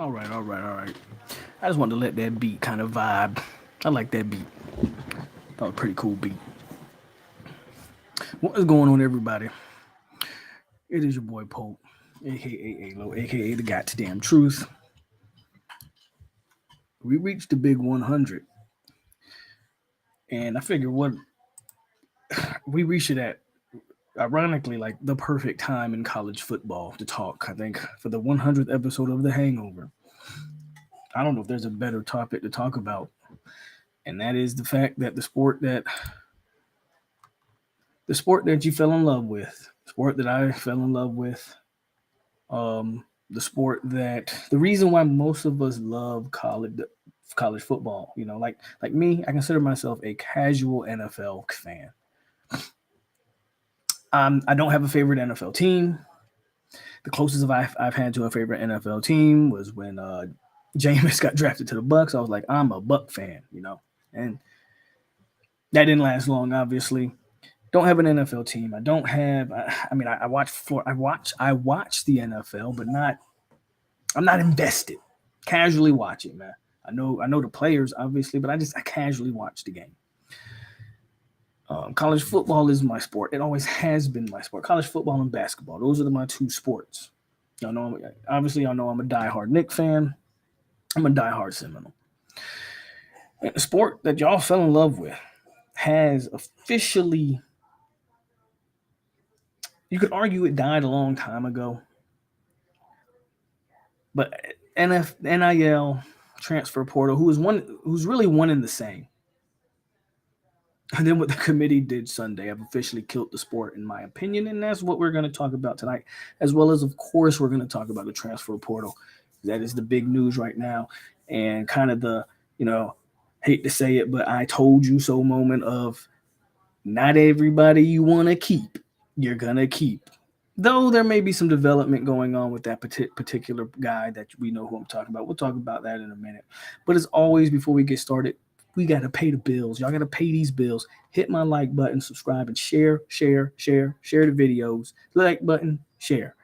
All right, all right, all right. I just wanted to let that beat kind of vibe. I like that beat. That was a pretty cool beat. What is going on, everybody? It is your boy Pope, a.k.a. a.lo, a.k.a. the goddamn truth. We reached the big 100, and I figured what we reached it at, ironically, like the perfect time in college football to talk. I think for the 100th episode of The Hangover. I don't know if there's a better topic to talk about, and that is the fact that the sport that you fell in love with, the sport that I fell in love with, the sport that the reason why most of us love college football. Like me, I consider myself a casual NFL fan. I don't have a favorite NFL team. The closest I've had to a favorite NFL team was when Jameis got drafted to the Bucks. I was like, I'm a Buck fan, and that didn't last long, obviously. Don't have an NFL team. I don't have. I mean, I watch. I watch the NFL, but not. I'm not invested. Casually watch it, man. I know the players, obviously, but I casually watch the game. College football is my sport. It always has been my sport. College football and basketball. Those are my two sports. Obviously, I know I'm a diehard Knick fan. I'm a diehard Seminole. And the sport that y'all fell in love with has officially. You could argue it died a long time ago, but NIL transfer portal, who's really one and the same. And then what the committee did Sunday have officially killed the sport, in my opinion, and that's what we're going to talk about tonight, as well as, of course, we're going to talk about the transfer portal. That is the big news right now, and kind of the, hate to say it, but I told you so moment of not everybody you want to keep, you're going to keep. Though there may be some development going on with that particular guy that we know who I'm talking about. We'll talk about that in a minute. But as always, before we get started, we got to pay the bills. Y'all got to pay these bills. Hit my like button, subscribe, and share the videos. Like button, share.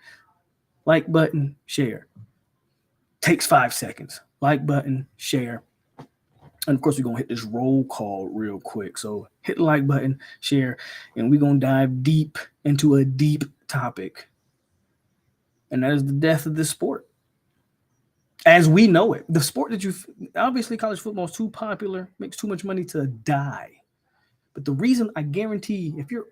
Like button, share. Takes 5 seconds. Like button, share. And of course, we're going to hit this roll call real quick. So hit the like button, share, and we're going to dive deep into a deep topic. And that is the death of this sport. As we know it. The sport that obviously college football is too popular, makes too much money to die. But the reason, I guarantee, if you're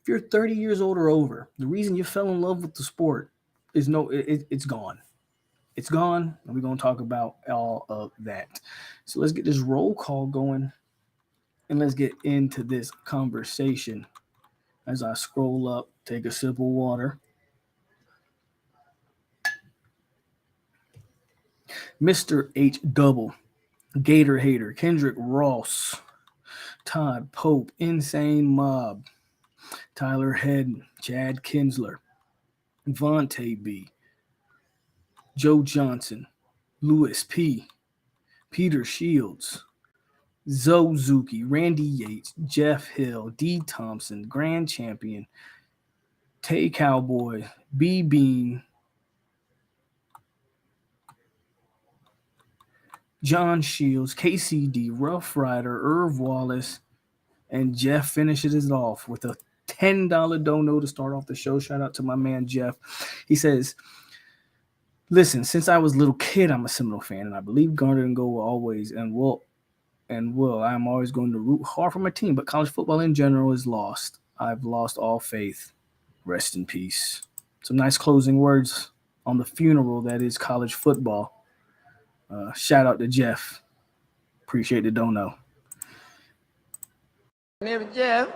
30 years old or over, the reason you fell in love with the sport is it's gone. It's gone, and we're going to talk about all of that. So let's get this roll call going, and let's get into this conversation. As I scroll up, take a sip of water. Mr. H. Double, Gator Hater, Kendrick Ross, Todd Pope, Insane Mob, Tyler Head, Chad Kinsler, Vontae B, Joe Johnson, Lewis P, Peter Shields, Zozuki, Randy Yates, Jeff Hill, D. Thompson, Grand Champion, Tay Cowboy, B. Bean, John Shields, KCD, Rough Rider, Irv Wallace, and Jeff finishes it off with a $10 dono to start off the show. Shout out to my man Jeff. He says, listen, since I was a little kid, I'm a Seminole fan, and I believe Garner and Go will always and will. I'm always going to root hard for my team, but college football in general is lost. I've lost all faith. Rest in peace. Some nice closing words on the funeral that is college football. Shout out to Jeff. Appreciate the dono. Name Jeff.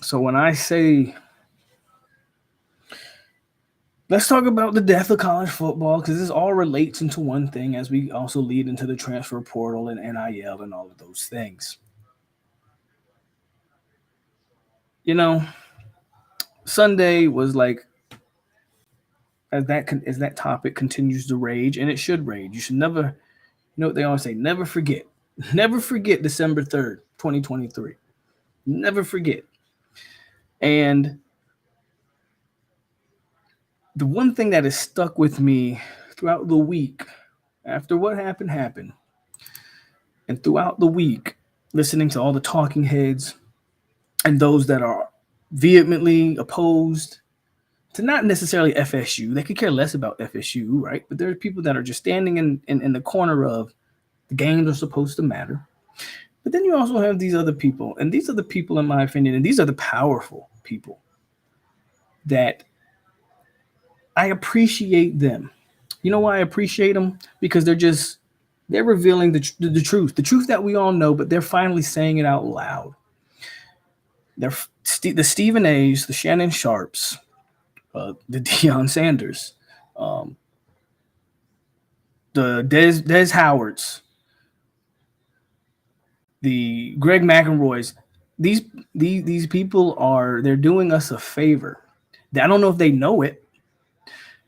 So when I say, let's talk about the death of college football, because this all relates into one thing as we also lead into the transfer portal and NIL and all of those things. Sunday was like, as that topic continues to rage, and it should rage. You should never, what they always say, never forget. Never forget December 3rd, 2023. Never forget. And the one thing that has stuck with me throughout the week after what happened, and throughout the week, listening to all the talking heads and those that are vehemently opposed to not necessarily FSU. They could care less about FSU, right? But there are people that are just standing in the corner of the games are supposed to matter. But then you also have these other people, and these are the people, in my opinion, and these are the powerful people that I appreciate them. You know why I appreciate them? Because they're revealing the truth that we all know, but they're finally saying it out loud. They're the Stephen A's, the Shannon Sharps, the Deion Sanders, um, the Des Howards, the Greg McElroys. These these people they're doing us a favor. I don't know if they know it,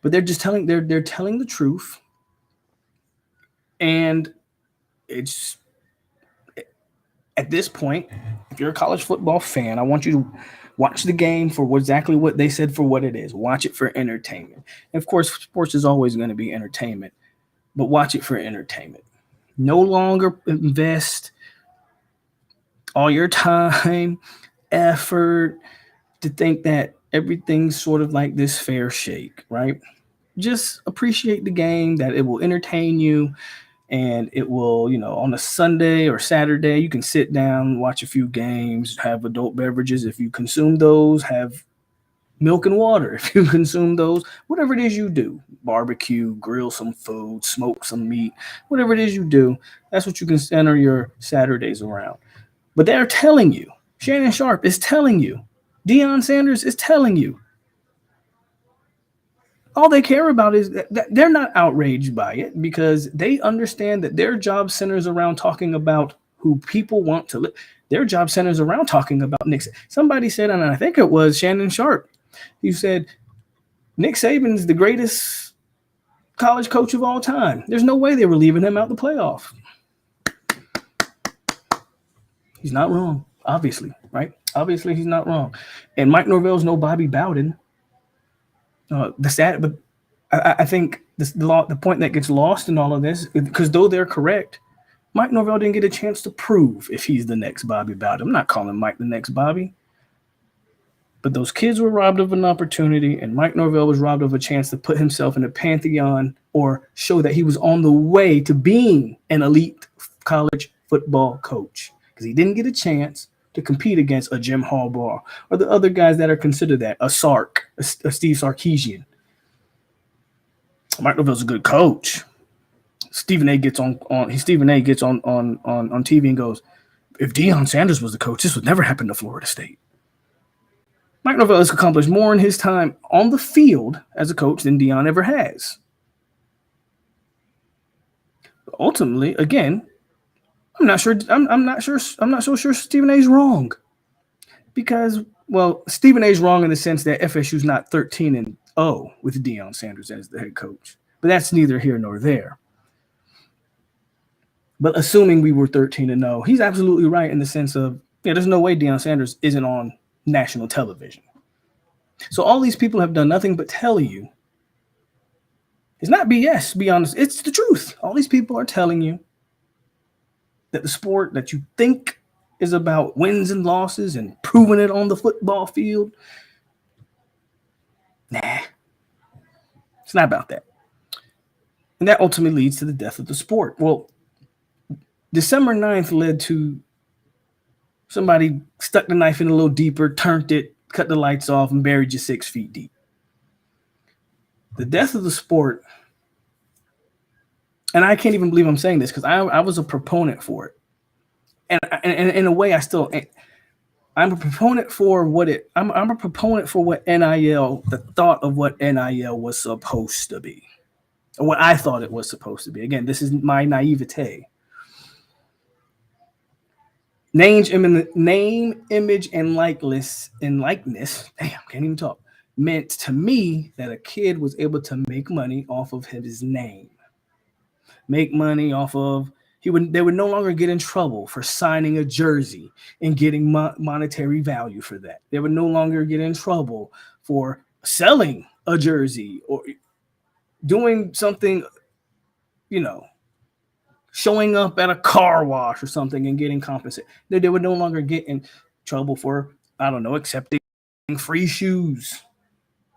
but they're telling the truth, and it's at this point, if you're a college football fan, I want you to watch the game for exactly what they said for what it is. Watch it for entertainment. And of course, sports is always going to be entertainment, but watch it for entertainment. No longer invest all your time, effort to think that everything's sort of like this fair shake, right? Just appreciate the game, that it will entertain you, and it will, on a Sunday or Saturday, you can sit down, watch a few games, have adult beverages. If you consume those, have milk and water. If you consume those, whatever it is you do, barbecue, grill some food, smoke some meat, whatever it is you do, that's what you can center your Saturdays around. But they're telling you, Shannon Sharp is telling you, Deion Sanders is telling you, all they care about is that they're not outraged by it because they understand that their job centers around talking about who people want to live. Their job centers around talking about Nick. Somebody said, and I think it was Shannon Sharp, he said, Nick Saban's the greatest college coach of all time. There's no way they were leaving him out the playoff. He's not wrong, obviously, right? Obviously, he's not wrong. And Mike Norvell's no Bobby Bowden. But I think the point that gets lost in all of this, because though they're correct, Mike Norvell didn't get a chance to prove if he's the next Bobby Bowden. I'm not calling Mike the next Bobby. But those kids were robbed of an opportunity, and Mike Norvell was robbed of a chance to put himself in a pantheon or show that he was on the way to being an elite college football coach. Because he didn't get a chance to compete against a Jim Harbaugh or the other guys that are considered that, a Sark, a Steve Sarkisian. Mike Norvell's a good coach. Stephen A gets on TV and goes, if Deion Sanders was the coach, this would never happen to Florida State. Mike Norvell has accomplished more in his time on the field as a coach than Deion ever has. But ultimately, again, I'm not so sure Stephen A's wrong. Because, well, Stephen A's wrong in the sense that FSU's not 13-0 with Deion Sanders as the head coach. But that's neither here nor there. But assuming we were 13-0, he's absolutely right in the sense of, there's no way Deion Sanders isn't on national television. So all these people have done nothing but tell you. It's not BS, to be honest. It's the truth. All these people are telling you that the sport that you think is about wins and losses and proving it on the football field, nah, it's not about that. And that ultimately leads to the death of the sport. Well, December 9th led to somebody stuck the knife in a little deeper, turned it, cut the lights off, and buried you 6 feet deep. The death of the sport, and I can't even believe I'm saying this because I was a proponent for it. And in a way, I'm a proponent for I'm a proponent for what NIL, the thought of what NIL was supposed to be, or what I thought it was supposed to be. Again, this is my naivete. Name, image, and likeness. Damn, can't even talk. Meant to me that a kid was able to make money off of his name. Make money off of They would no longer get in trouble for signing a jersey and getting monetary value for that. They would no longer get in trouble for selling a jersey or doing something, showing up at a car wash or something and getting compensated. They would no longer get in trouble for, accepting free shoes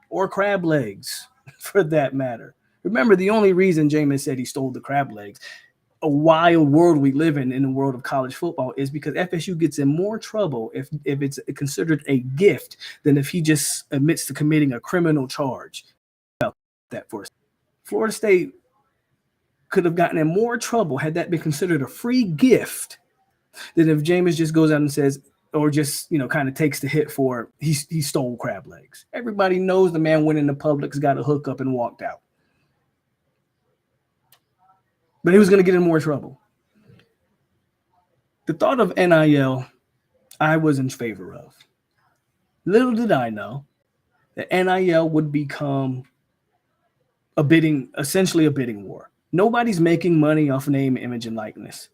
or crab legs for that matter. Remember, the only reason Jameis said he stole the crab legs, a wild world we live in the world of college football, is because FSU gets in more trouble if it's considered a gift than if he just admits to committing a criminal charge. That for Florida State could have gotten in more trouble had that been considered a free gift than if Jameis just goes out and says, or just, kind of takes the hit for he stole crab legs. Everybody knows the man went into Publix, got a hookup, and walked out. But he was going to get in more trouble. The thought of NIL, I was in favor of. Little did I know that NIL would become essentially a bidding war. Nobody's making money off name, image, and likeness.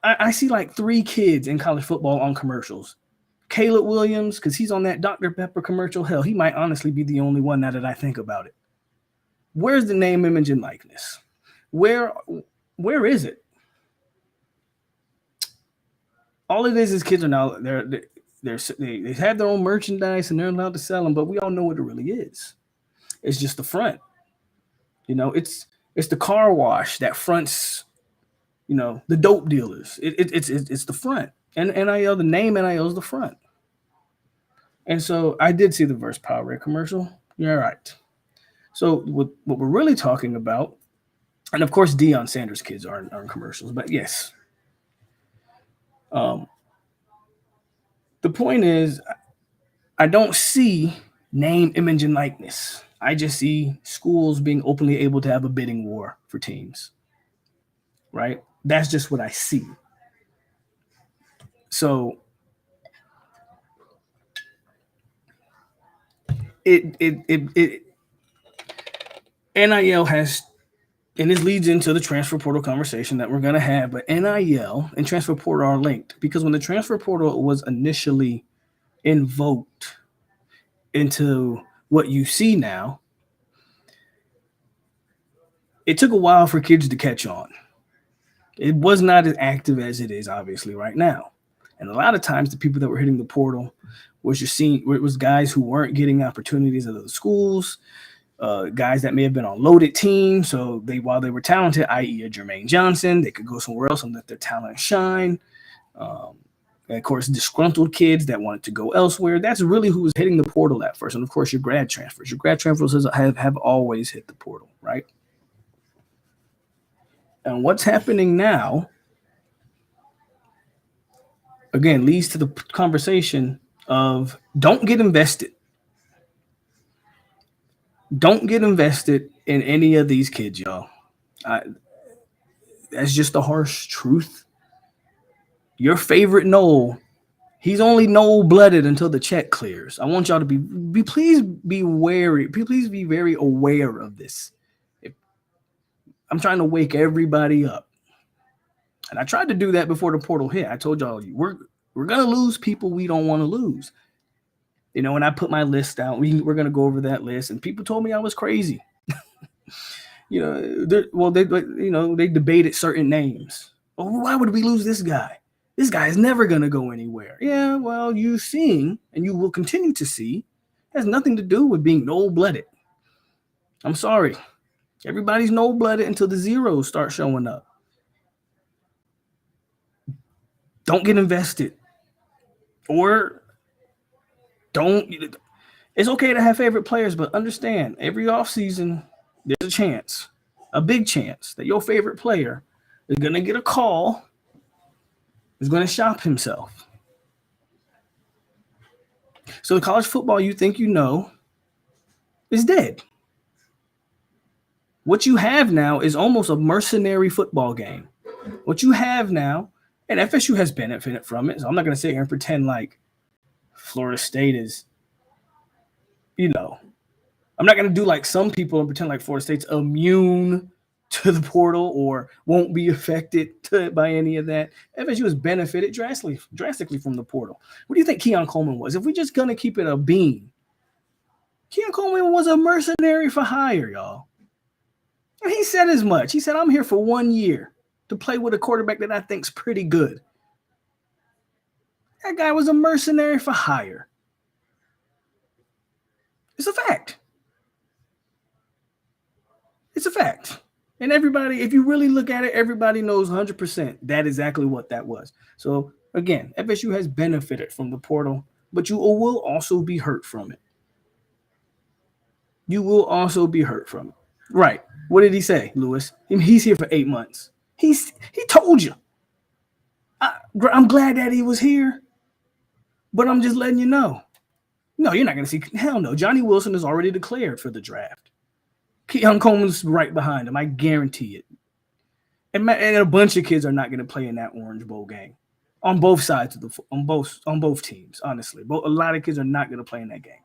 I see like 3 kids in college football on commercials. Caleb Williams, because he's on that Dr. Pepper commercial. Hell, he might honestly be the only one now that I think about it. Where's the name, image, and likeness? Where is it? All it is kids are now they have their own merchandise and they're allowed to sell them, but we all know what it really is. It's just the front. It's the car wash that fronts, the dope dealers. It's the front. And NIL, the name NIL is the front. And so I did see the Verse Powerade commercial. You're right. So what we're really talking about, and of course Deion Sanders kids aren't commercials, but yes. The point is, I don't see name, image, and likeness. I just see schools being openly able to have a bidding war for teams. Right? That's just what I see. So NIL has, and this leads into the transfer portal conversation that we're going to have, but NIL and transfer portal are linked because when the transfer portal was initially invoked into what you see now, it took a while for kids to catch on. It was not as active as it is obviously right now. And a lot of times the people that were hitting the portal was guys who weren't getting opportunities at other schools, guys that may have been on loaded teams. So while they were talented, i.e. a Jermaine Johnson, they could go somewhere else and let their talent shine. And of course, disgruntled kids that wanted to go elsewhere. That's really who was hitting the portal at first. And of course, your grad transfers. Your grad transfers have always hit the portal, right? And what's happening now, again, leads to the conversation of don't get invested. Don't get invested in any of these kids, y'all. That's just the harsh truth. Your favorite Noel, he's only Noel-blooded until the check clears. I want y'all to please be wary. Please be very aware of this. I'm trying to wake everybody up. And I tried to do that before the portal hit. I told y'all, we're going to lose people we don't want to lose. And I put my list out. We're going to go over that list. And people told me I was crazy. They debated certain names. Oh, why would we lose this guy? This guy is never going to go anywhere. Yeah, well, you seeing, and you will continue to see, has nothing to do with being Noel-blooded. I'm sorry. Everybody's Noel-blooded until the zeros start showing up. Don't get invested. Or don't. It's okay to have favorite players, but understand every offseason, there's a chance, a big chance, that your favorite player is going to get a call, is going to shop himself. So the college football you think you know is dead. What you have now is almost a mercenary football game. What you have now, and FSU has benefited from it, so I'm not going to sit here and pretend like Florida State is, I'm not going to do like some people and pretend like Florida State's immune to the portal or won't be affected by any of that. FSU has benefited drastically from the portal. What do you think Keon Coleman was? If we're just going to keep it a bean, Keon Coleman was a mercenary for hire, y'all. And he said as much. He said, I'm here for 1 year to play with a quarterback that I think's pretty good. That guy was a mercenary for hire. It's a fact. It's a fact. And everybody, if you really look at it, everybody knows 100% that exactly what that was. So, again, FSU has benefited from the portal, but you will also be hurt from it. You will also be hurt from it. Right. What did he say, Lewis? He's here for 8 months. He told you. I'm glad that he was here, but I'm just letting you know. No, you're not going to see. Hell no. Johnny Wilson is already declared for the draft. Keon Coleman's right behind him. I guarantee it. And a bunch of kids are not going to play in that Orange Bowl game on both sides of on both teams. Honestly, a lot of kids are not going to play in that game.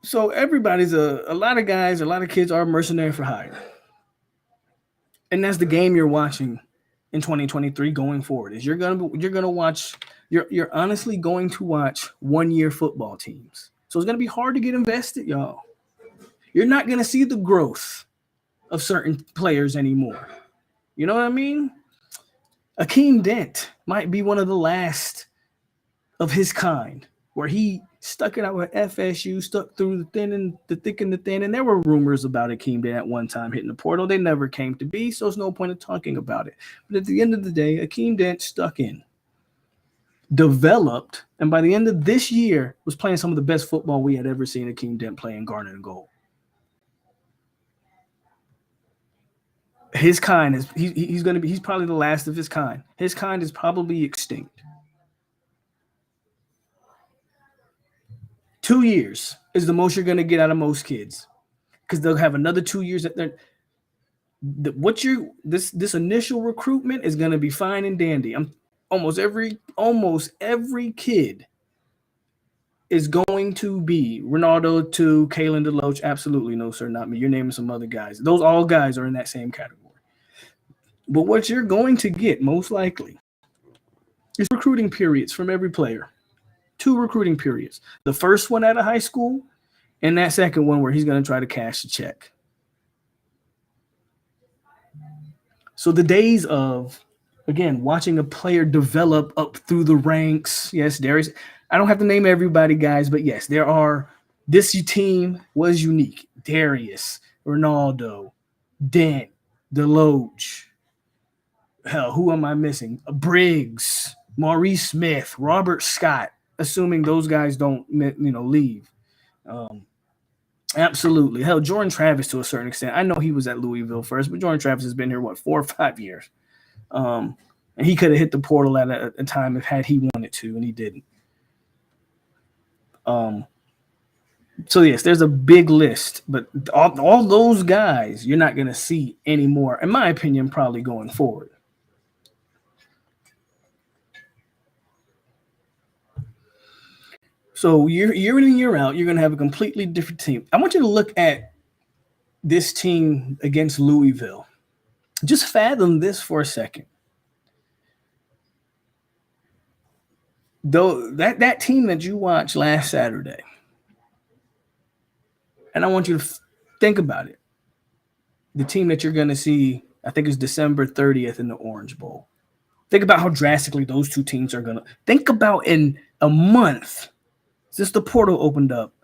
So everybody's a lot of guys, a lot of kids are mercenary for hire, and that's the game you're watching in 2023 going forward. Is you're gonna watch. You're honestly going to watch 1 year football teams. So it's going to be hard to get invested, y'all. You're not going to see the growth of certain players anymore. You know what I mean? Akeem Dent might be one of the last of his kind, where he stuck it out with FSU, stuck through the thick and the thin. And there were rumors about Akeem Dent at one time hitting the portal. They never came to be, so there's no point in talking about it. But at the end of the day, Akeem Dent stuck in, developed, and by the end of this year was playing some of the best football we had ever seen Akeem Dent play in Garnet and Gold. His kind is he's probably the last of his kind. His kind is probably extinct. 2 years is the most you're going to get out of most kids, because they'll have another 2 years at their this initial recruitment is going to be fine and dandy. Almost every kid is going to be Ronaldo to Kalen DeLoach. Absolutely no, sir, not me. You're naming some other guys. Those all guys are in that same category. But what you're going to get most likely is recruiting periods from every player. 2 recruiting periods. The first one out of high school, and that second one where he's going to try to cash the check. So the days of, again, watching a player develop up through the ranks. Yes, Darius. I don't have to name everybody, guys, but yes, there are. This team was unique. Darius, Ronaldo, Dent, DeLoach. Hell, who am I missing? Briggs, Maurice Smith, Robert Scott. Assuming those guys don't, leave. Absolutely. Hell, Jordan Travis to a certain extent. I know he was at Louisville first, but Jordan Travis has been here, 4 or 5 years. And he could have hit the portal at a time had he wanted to, and he didn't. So, yes, there's a big list, but all those guys you're not going to see anymore, in my opinion, probably going forward. So year in and year out, you're going to have a completely different team. I want you to look at this team against Louisville. Just fathom this for a second. Though that team that you watched last Saturday, and I want you to think about it. The team that you're going to see, I think, is December 30th in the Orange Bowl. Think about how drastically those two teams are going to – think about in a month – since the portal opened up,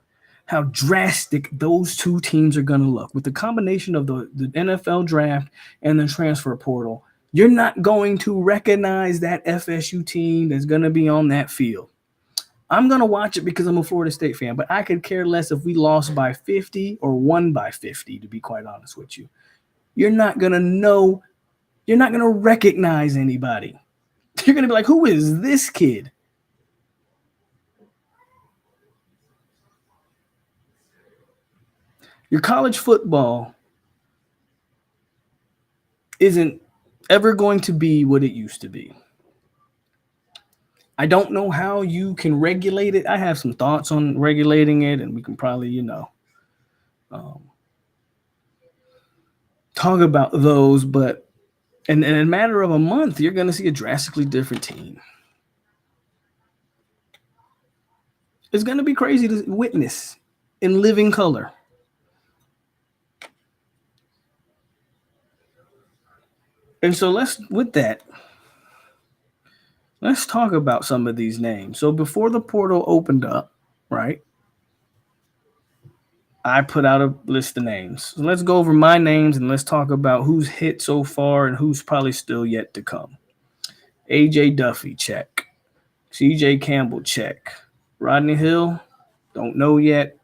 how drastic those two teams are going to look. With the combination of the NFL draft and the transfer portal, you're not going to recognize that FSU team that's going to be on that field. I'm going to watch it because I'm a Florida State fan, but I could care less if we lost by 50 or won by 50, to be quite honest with you. You're not going to know. You're not going to recognize anybody. You're going to be like, who is this kid? Your college football isn't ever going to be what it used to be. I don't know how you can regulate it. I have some thoughts on regulating it, and we can probably, talk about those, but in a matter of a month, you're going to see a drastically different team. It's going to be crazy to witness in living color. And so let's talk about some of these names. So before the portal opened up, right, I put out a list of names. So let's go over my names and let's talk about who's hit so far and who's probably still yet to come. AJ Duffy, check. CJ Campbell, check. Rodney Hill, don't know yet.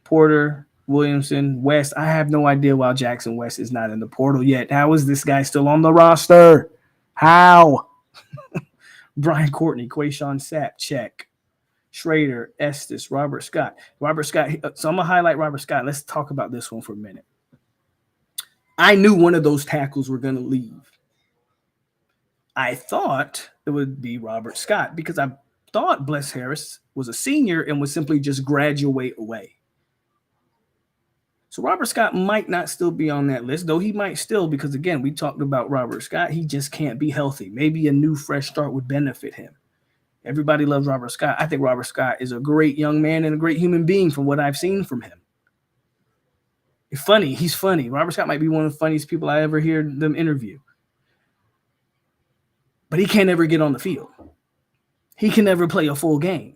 Porter, Williamson, West. I have no idea why Jackson West is not in the portal yet. How is this guy still on the roster? How? Brian Courtney, Quayshawn Sapp, check. Schrader, Estes, Robert Scott. So I'm going to highlight Robert Scott. Let's talk about this one for a minute. I knew one of those tackles were going to leave. I thought it would be Robert Scott because I thought Bless Harris was a senior and would simply just graduate away. So Robert Scott might not still be on that list, though he might still, because again, we talked about Robert Scott. He just can't be healthy. Maybe a new fresh start would benefit him. Everybody loves Robert Scott. I think Robert Scott is a great young man and a great human being from what I've seen from him. He's funny. Robert Scott might be one of the funniest people I ever hear them interview. But he can't ever get on the field. He can never play a full game.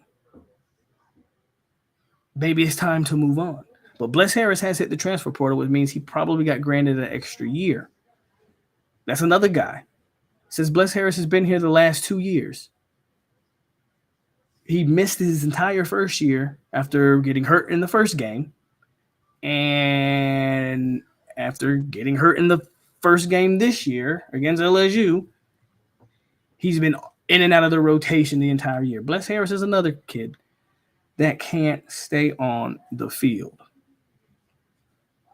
Maybe it's time to move on. But Bless Harris has hit the transfer portal, which means he probably got granted an extra year. That's another guy. Since Bless Harris has been here the last 2 years, he missed his entire first year after getting hurt in the first game. And after getting hurt in the first game this year against LSU, he's been in and out of the rotation the entire year. Bless Harris is another kid that can't stay on the field.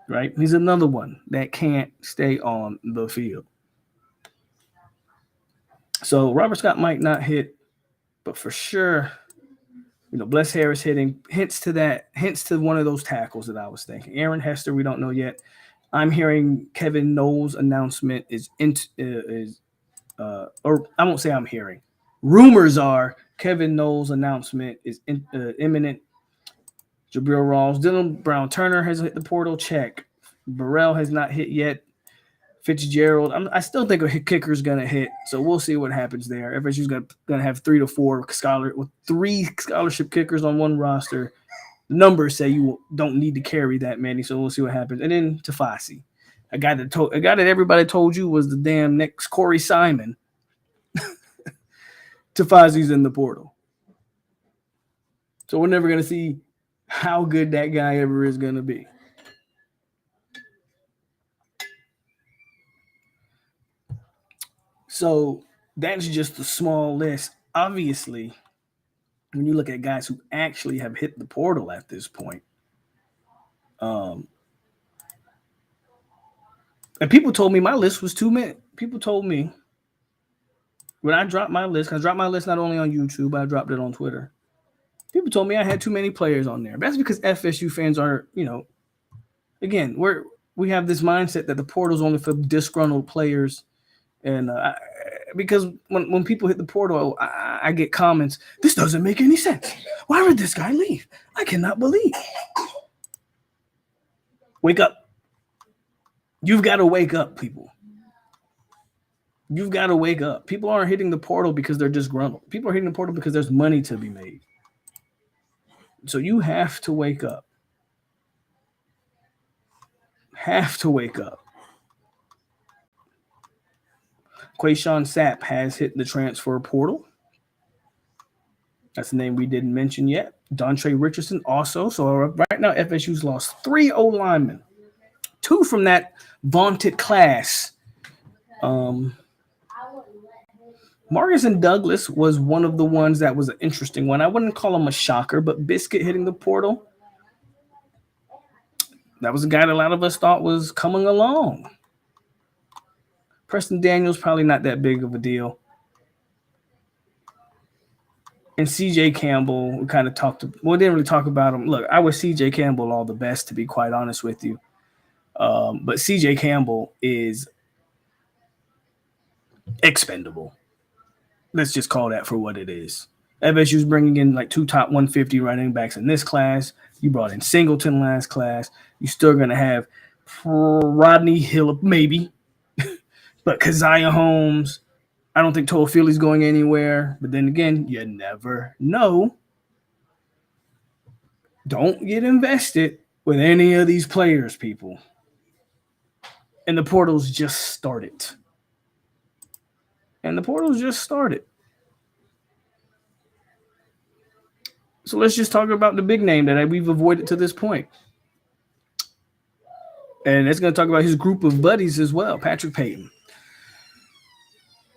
Right? He's another one that can't stay on the field. So Robert Scott might not hit, but for sure, Bless Harris hitting hints to one of those tackles that I was thinking. Aaron Hester, we don't know yet. I'm hearing Kevin Knowles' announcement or I won't say I'm hearing. Rumors are Kevin Knowles' announcement is imminent. Jabril Rawls, Dylan Brown Turner has hit the portal. Check. Burrell has not hit yet. Fitzgerald, I still think a kicker is going to hit, so we'll see what happens there. FSU's going to have 3 to 4 3 scholarship kickers on one roster. The numbers say you don't need to carry that many, so we'll see what happens. And then Tafasi, a guy that everybody told you was the damn next Corey Simon. Tafasi's in the portal, so we're never going to see how good that guy ever is going to be. So that's just a small list. Obviously, when you look at guys who actually have hit the portal at this point, and people told me my list was too many. People told me when I dropped my list, 'cause I dropped my list not only on YouTube, I dropped it on Twitter. People told me I had too many players on there. That's because FSU fans are, again, we have this mindset that the portal is only for disgruntled players. And because when people hit the portal, I get comments, this doesn't make any sense. Why would this guy leave? I cannot believe. Wake up. You've got to wake up, people. You've got to wake up. People aren't hitting the portal because they're disgruntled. People are hitting the portal because there's money to be made. So you have to wake up. Have to wake up. Quayshawn Sapp has hit the transfer portal. That's a name we didn't mention yet. Dontre Richardson also. So right now, FSU's lost 3 O-linemen. 2 from that vaunted class. Marcus and Douglas was one of the ones that was an interesting one. I wouldn't call him a shocker, but Biscuit hitting the portal. That was a guy that a lot of us thought was coming along. Preston Daniels, probably not that big of a deal. And CJ Campbell, we kind of didn't really talk about him. Look, I wish CJ Campbell all the best, to be quite honest with you. But CJ Campbell is expendable. Let's just call that for what it is. FSU's bringing in like 2 top 150 running backs in this class. You brought in Singleton last class. You're still going to have Rodney Hill, maybe. But Keziah Holmes, I don't think Toafili's going anywhere. But then again, you never know. Don't get invested with any of these players, people. And the portal's just started. So let's just talk about the big name that we've avoided to this point. And it's going to talk about his group of buddies as well, Patrick Payton.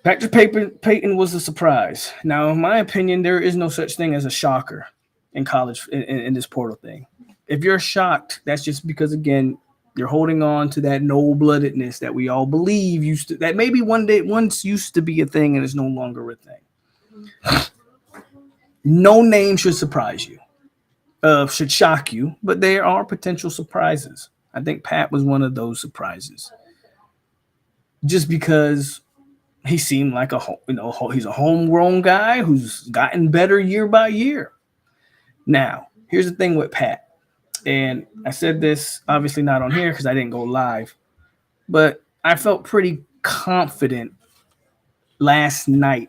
Patrick Payton was a surprise. Now, in my opinion, there is no such thing as a shocker in college in this portal thing. If you're shocked, that's just because, again, you're holding on to that no-bloodedness that we all believe that maybe once used to be a thing and is no longer a thing. No name should surprise you, should shock you, but there are potential surprises. I think Pat was one of those surprises. Just because he seemed like he's a homegrown guy who's gotten better year by year. Now, here's the thing with Pat. And I said this obviously not on here because I didn't go live, but I felt pretty confident last night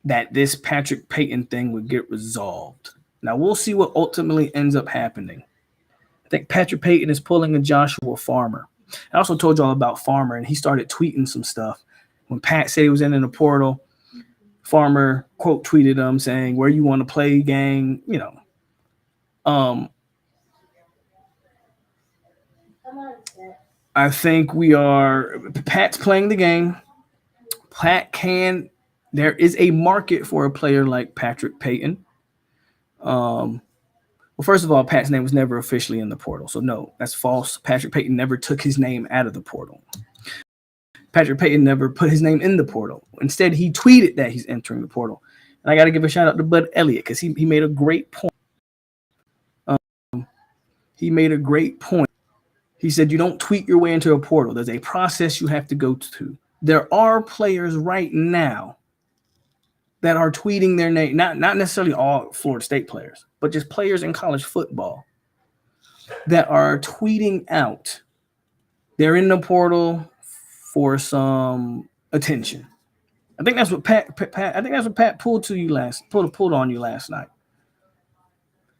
that this Patrick Payton thing would get resolved. Now, we'll see what ultimately ends up happening. I think Patrick Payton is pulling a Joshua Farmer. I also told y'all about Farmer, and he started tweeting some stuff. When Pat said he was in the portal, Farmer quote tweeted him saying, "Where you want to play, gang?" I think Pat's playing the game. There is a market for a player like Patrick Payton. Well, first of all, Pat's name was never officially in the portal. So no, that's false. Patrick Payton never took his name out of the portal. Patrick Payton never put his name in the portal. Instead, he tweeted that he's entering the portal. And I got to give a shout out to Bud Elliott because he made a great point. He said, you don't tweet your way into a portal. There's a process you have to go to. There are players right now that are tweeting their name, not necessarily all Florida State players, but just players in college football that are tweeting out they're in the portal for some attention. I think that's what Pat pulled on you last night.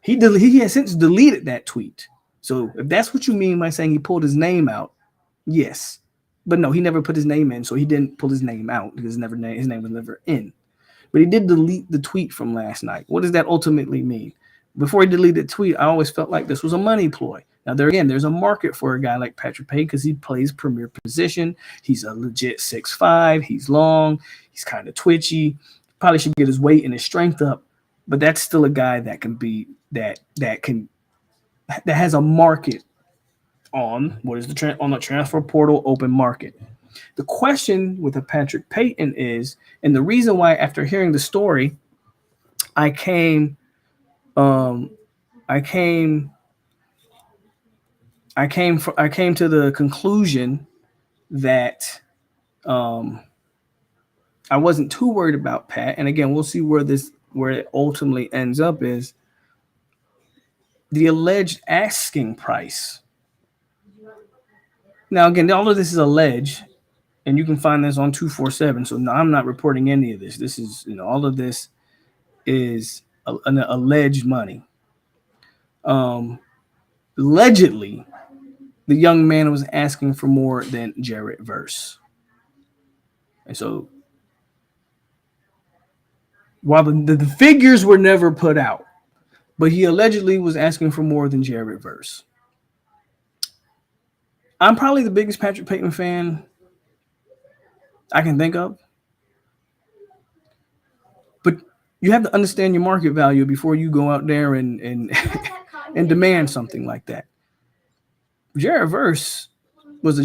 He has since deleted that tweet. So if that's what you mean by saying he pulled his name out, yes. But no, he never put his name in, so he didn't pull his name out because his name was never in. But he did delete the tweet from last night. What does that ultimately mean? Before he deleted the tweet, I always felt like this was a money ploy. Now, there's a market for a guy like Patrick Payton because he plays premier position. He's a legit 6'5". He's long. He's kind of twitchy. Probably should get his weight and his strength up. But that's still a guy that can be that has a market on on the transfer portal open market. The question with the Patrick Payton is, and the reason why after hearing the story, I came to the conclusion that I wasn't too worried about Pat. And again, we'll see where it ultimately ends up is the alleged asking price. Now, again, all of this is alleged, and you can find this on 247. So no, I'm not reporting any of this. This is, all of this is an alleged money. Allegedly, the young man was asking for more than Jarrett Verse. And so while the figures were never put out, but he allegedly was asking for more than Jarrett Verse. I'm probably the biggest Patrick Payton fan I can think of. But you have to understand your market value before you go out there and and demand something like that. Jarrett Verse was an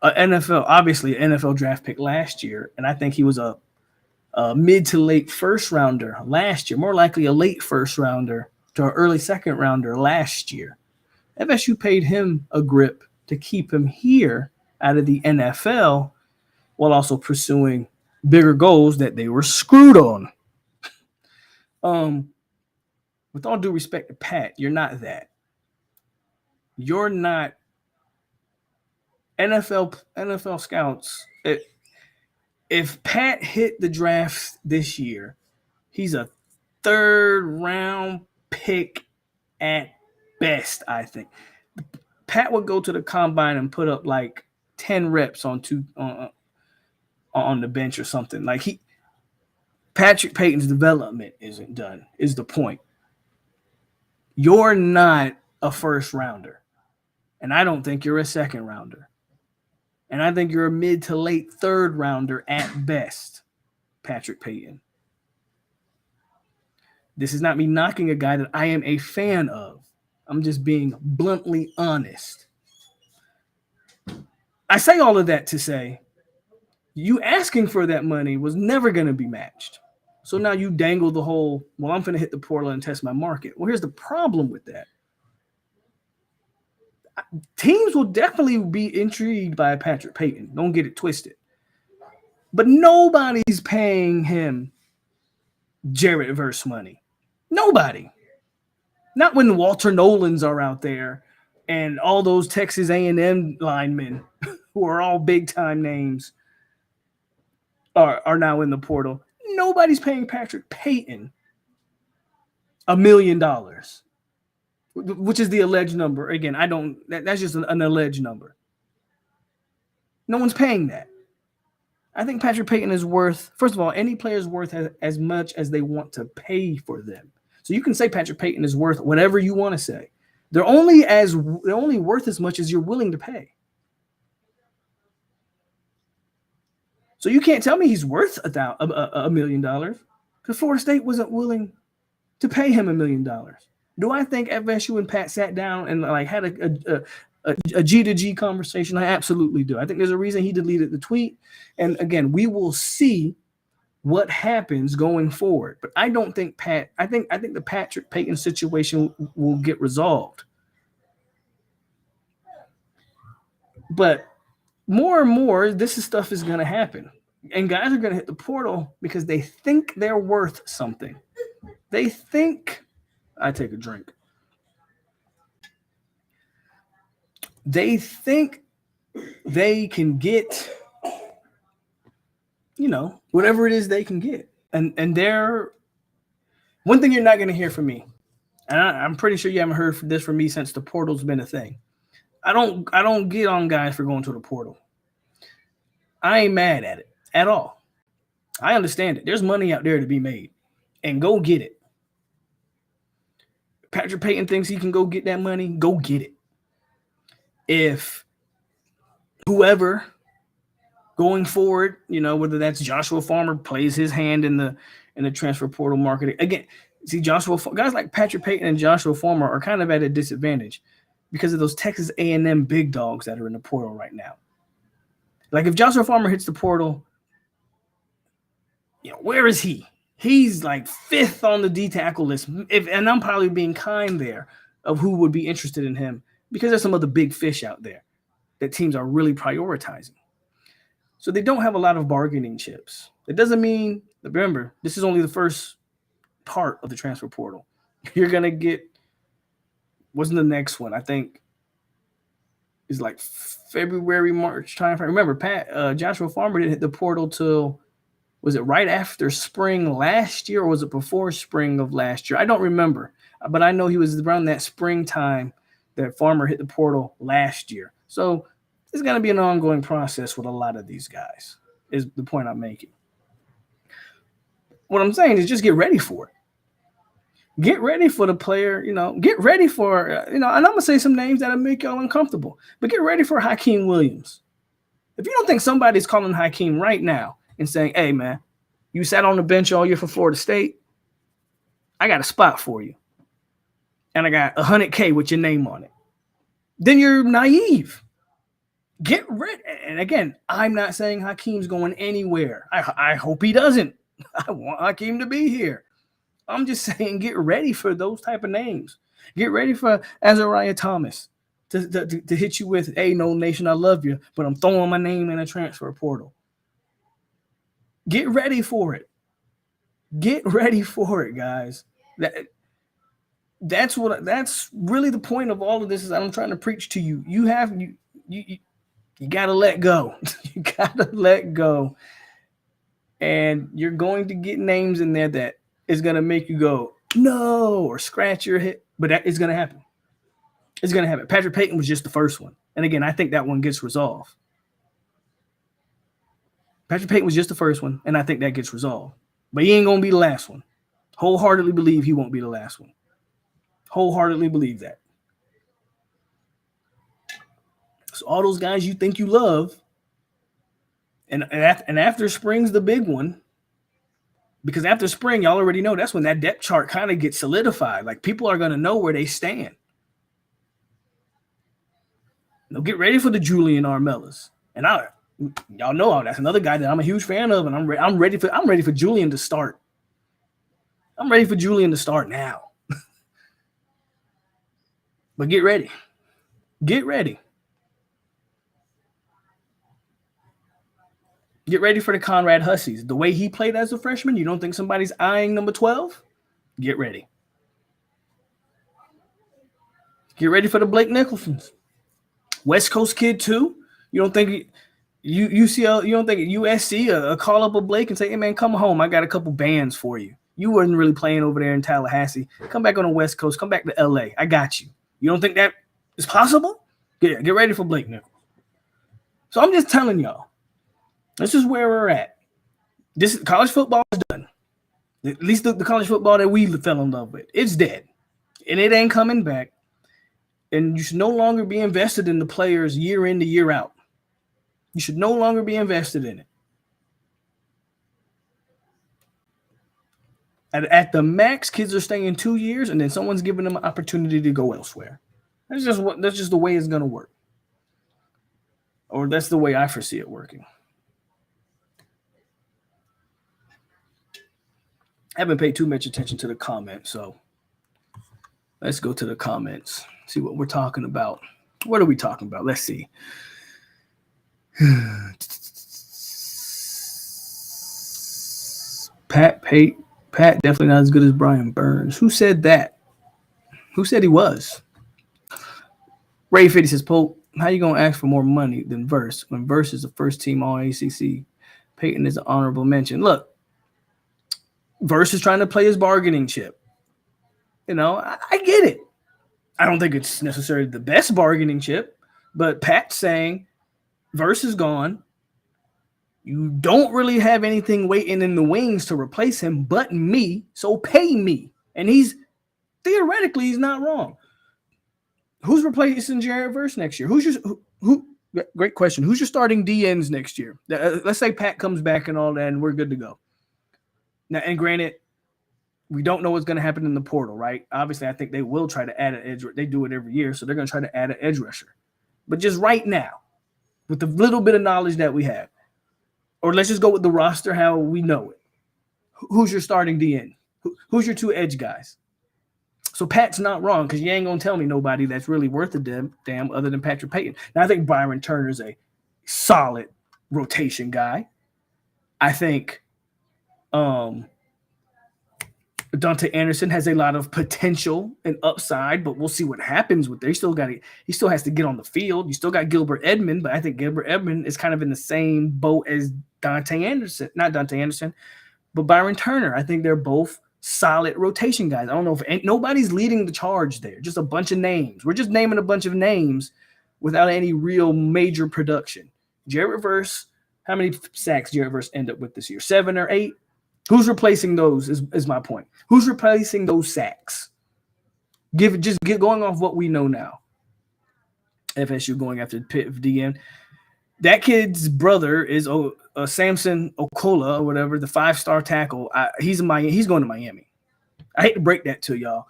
NFL, obviously an NFL draft pick last year, and I think he was a a mid to late first rounder last year, more likely a late first rounder to an early second rounder last year. FSU paid him a grip to keep him here out of the NFL while also pursuing bigger goals that they were screwed on. With all due respect to Pat, you're not that. You're not NFL scouts. If Pat hit the draft this year, he's a third round pick at best, I think. Pat would go to the combine and put up like 10 reps on the bench or something. Like Patrick Payton's development isn't done, is the point. You're not a first rounder. And I don't think you're a second rounder. And I think you're a mid to late third rounder at best, Patrick Payton. This is not me knocking a guy that I am a fan of. I'm just being bluntly honest. I say all of that to say you asking for that money was never going to be matched. So now you dangle the whole, well, I'm going to hit the portal and test my market. Well, here's the problem with that. Teams will definitely be intrigued by Patrick Payton. Don't get it twisted. But nobody's paying him Jarrett Verse money. Nobody. Not when Walter Nolans are out there and all those Texas A&M linemen who are all big-time names are now in the portal. Nobody's paying Patrick Payton $1 million, which is the alleged number. Again, that's just an alleged number. No one's paying that. I think Patrick Payton is worth, first of all, any player is worth as much as they want to pay for them. So you can say Patrick Payton is worth whatever you want to say. They're only worth as much as you're willing to pay. So you can't tell me he's worth $1 million because Florida State wasn't willing to pay him $1 million. Do I think FSU and Pat sat down and like had a G to G conversation? I absolutely do. I think there's a reason he deleted the tweet. And again, we will see what happens going forward. But I don't think I think the Patrick Payton situation will get resolved. But more and more, this stuff is going to happen. And guys are going to hit the portal because they think they're worth something. They think, I take a drink. They think they can get, whatever it is they can get. And they're, one thing you're not going to hear from me, and I'm pretty sure you haven't heard this from me since the portal's been a thing. I don't get on guys for going to the portal. I ain't mad at it at all. I understand it. There's money out there to be made, and go get it. Patrick Payton thinks he can go get that money. Go get it. If whoever going forward, whether that's Joshua Farmer plays his hand in the transfer portal market again. See, guys like Patrick Payton and Joshua Farmer are kind of at a disadvantage because of those Texas A&M big dogs that are in the portal right now. Like if Joshua Farmer hits the portal, where is he? He's like 5th on the D tackle list. And I'm probably being kind there of who would be interested in him because there's some other big fish out there that teams are really prioritizing. So they don't have a lot of bargaining chips. It doesn't mean, remember, this is only the first part of the transfer portal. You're going to get, wasn't the next one? I think is like February, March time frame. Remember, Joshua Farmer didn't hit the portal till, was it right after spring last year or was it before spring of last year? I don't remember, but I know he was around that springtime that Farmer hit the portal last year. So it's going to be an ongoing process with a lot of these guys, is the point I'm making. What I'm saying is just get ready for it. Get ready for the player, get ready for, and I'm going to say some names that'll make y'all uncomfortable, but get ready for Hakeem Williams. If you don't think somebody's calling Hakeem right now and saying, hey, man, you sat on the bench all year for Florida State, I got a spot for you. And I got $100K with your name on it. Then you're naive. Get ready. And again, I'm not saying Hakeem's going anywhere. I hope he doesn't. I want Hakeem to be here. I'm just saying, get ready for those type of names. Get ready for Azariah Thomas to hit you with, hey, no nation, I love you, but I'm throwing my name in a transfer portal. Get ready for it. Get ready for it, guys. That's really the point of all of this. Is I'm trying to preach to you. You gotta let go. You gotta let go. And you're going to get names in there that is gonna make you go, no, or scratch your head. But that is gonna happen. It's gonna happen. Patrick Payton was just the first one. And again, I think that one gets resolved. Patrick Payton was just the first one, and I think that gets resolved. But he ain't gonna be the last one. Wholeheartedly believe he won't be the last one. Wholeheartedly believe that. So all those guys you think you love, and after spring's the big one, because after spring, y'all already know that's when that depth chart kind of gets solidified. Like, people are going to know where they stand. Now get ready for the Julian Armellas. And y'all know that's another guy that I'm a huge fan of, and I'm ready for Julian to start. I'm ready for Julian to start now. But get ready. Get ready. Get ready for the Conrad Hussies. The way he played as a freshman, you don't think somebody's eyeing number 12? Get ready. Get ready for the Blake Nicholsons. West Coast kid too. You don't think UCL? You don't think USC call up a Blake and say, "Hey man, come home. I got a couple bands for you. You wasn't really playing over there in Tallahassee. Come back on the West Coast. Come back to LA. I got you." You don't think that is possible? Get ready for Blake Nichols. So I'm just telling y'all, this is where we're at. This college football is done. At least the college football that we fell in love with, it's dead, and it ain't coming back. And you should no longer be invested in the players year in to year out. You should no longer be invested in it. At the max, kids are staying 2 years, and then someone's giving them an opportunity to go elsewhere. That's just the way it's going to work. Or that's the way I foresee it working. I haven't paid too much attention to the comments, so let's go to the comments, see what we're talking about. What are we talking about? Let's see. Pat definitely not as good as Brian Burns. Who said that? Who said he was? Ray 50 says, "Polk, how you gonna ask for more money than Verse when Verse is the first team all ACC? Payton is an honorable mention." Look, Verse is trying to play his bargaining chip. You know, I get it. I don't think it's necessarily the best bargaining chip, but Pat's saying Verse is gone. You don't really have anything waiting in the wings to replace him but me, so pay me. And he's not wrong. Who's replacing Jared Verse next year? Who? Great question. Who's your starting DNs next year? Let's say Pat comes back and all that, and we're good to go. Now, and granted, we don't know what's going to happen in the portal, right? Obviously, I think they will try to add an edge. They do it every year, so they're going to try to add an edge rusher. But just right now, with the little bit of knowledge that we have, or let's just go with the roster how we know it. Who's your starting DN? Who's your two edge guys? So Pat's not wrong, because you ain't going to tell me nobody that's really worth a damn other than Patrick Payton. Now, I think Byron Turner's a solid rotation guy. I think Dante Anderson has a lot of potential and upside, but we'll see what happens with it. He still has to get on the field. You still got Gilbert Edmond, but I think Gilbert Edmond is kind of in the same boat as not Dante Anderson, but Byron Turner. I think they're both solid rotation guys. I don't know if nobody's leading the charge there. Just a bunch of names. We're just naming a bunch of names without any real major production. Jared Verse, how many sacks Jared Verse end up with this year? 7 or 8? Who's replacing those is my point. Who's replacing those sacks? Going off what we know now. FSU going after Pitt DN. That kid's brother is Samson Okola or whatever, the 5-star tackle. He's going to Miami. I hate to break that to y'all,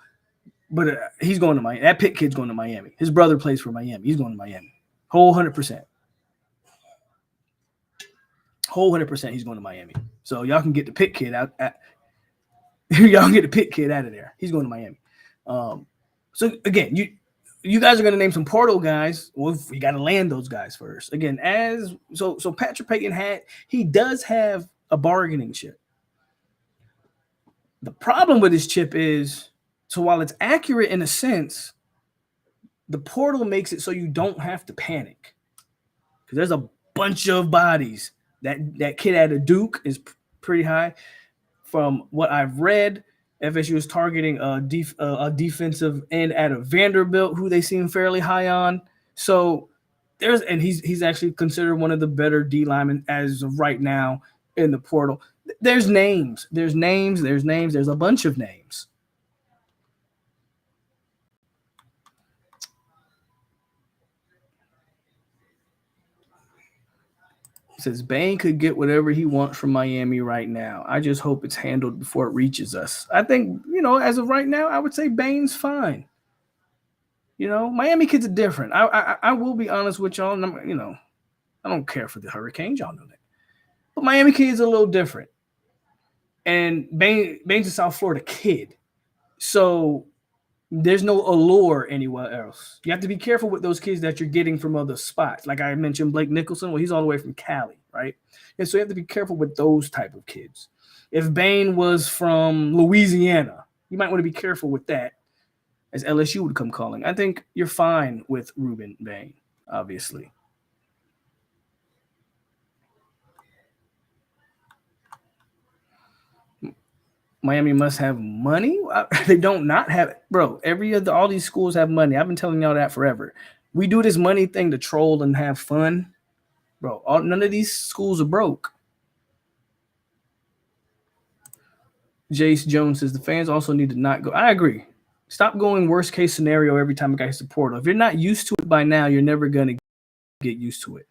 but he's going to Miami. That Pitt kid's going to Miami. His brother plays for Miami. He's going to Miami. Whole 100%. Whole 100% he's going to Miami. So y'all can get the Pitt kid out. Y'all can get the Pitt kid out of there. He's going to Miami. So again, you guys are going to name some portal guys. Well, we got to land those guys first. Again, so Patrick Payton does have a bargaining chip. The problem with his chip is, so while it's accurate in a sense, the portal makes it so you don't have to panic because there's a bunch of bodies. That kid at a Duke is pretty high. From what I've read, FSU is targeting a defensive end at a Vanderbilt, who they seem fairly high on. So he's actually considered one of the better D linemen as of right now in the portal. There's names. There's a bunch of names. It says Bain could get whatever he wants from Miami right now. I just hope it's handled before it reaches us. I think, as of right now, I would say Bain's fine. Miami kids are different. I will be honest with y'all. I don't care for the Hurricanes. Y'all know that. But Miami kids are a little different. And Bain's a South Florida kid. So there's no allure anywhere else. You have to be careful with those kids that you're getting from other spots. Like I mentioned, Blake Nicholson, well, he's all the way from Cali, right? And so you have to be careful with those type of kids. If Bain was from Louisiana, you might want to be careful with that, as LSU would come calling. I think you're fine with Ruben Bain, obviously. Miami must have money. They don't not have it, bro. All these schools have money. I've been telling y'all that forever. We do this money thing to troll and have fun, bro. None of these schools are broke. Jace Jones says the fans also need to not go. I agree. Stop going worst case scenario every time a guy hits the portal. If you're not used to it by now, you're never gonna get used to it.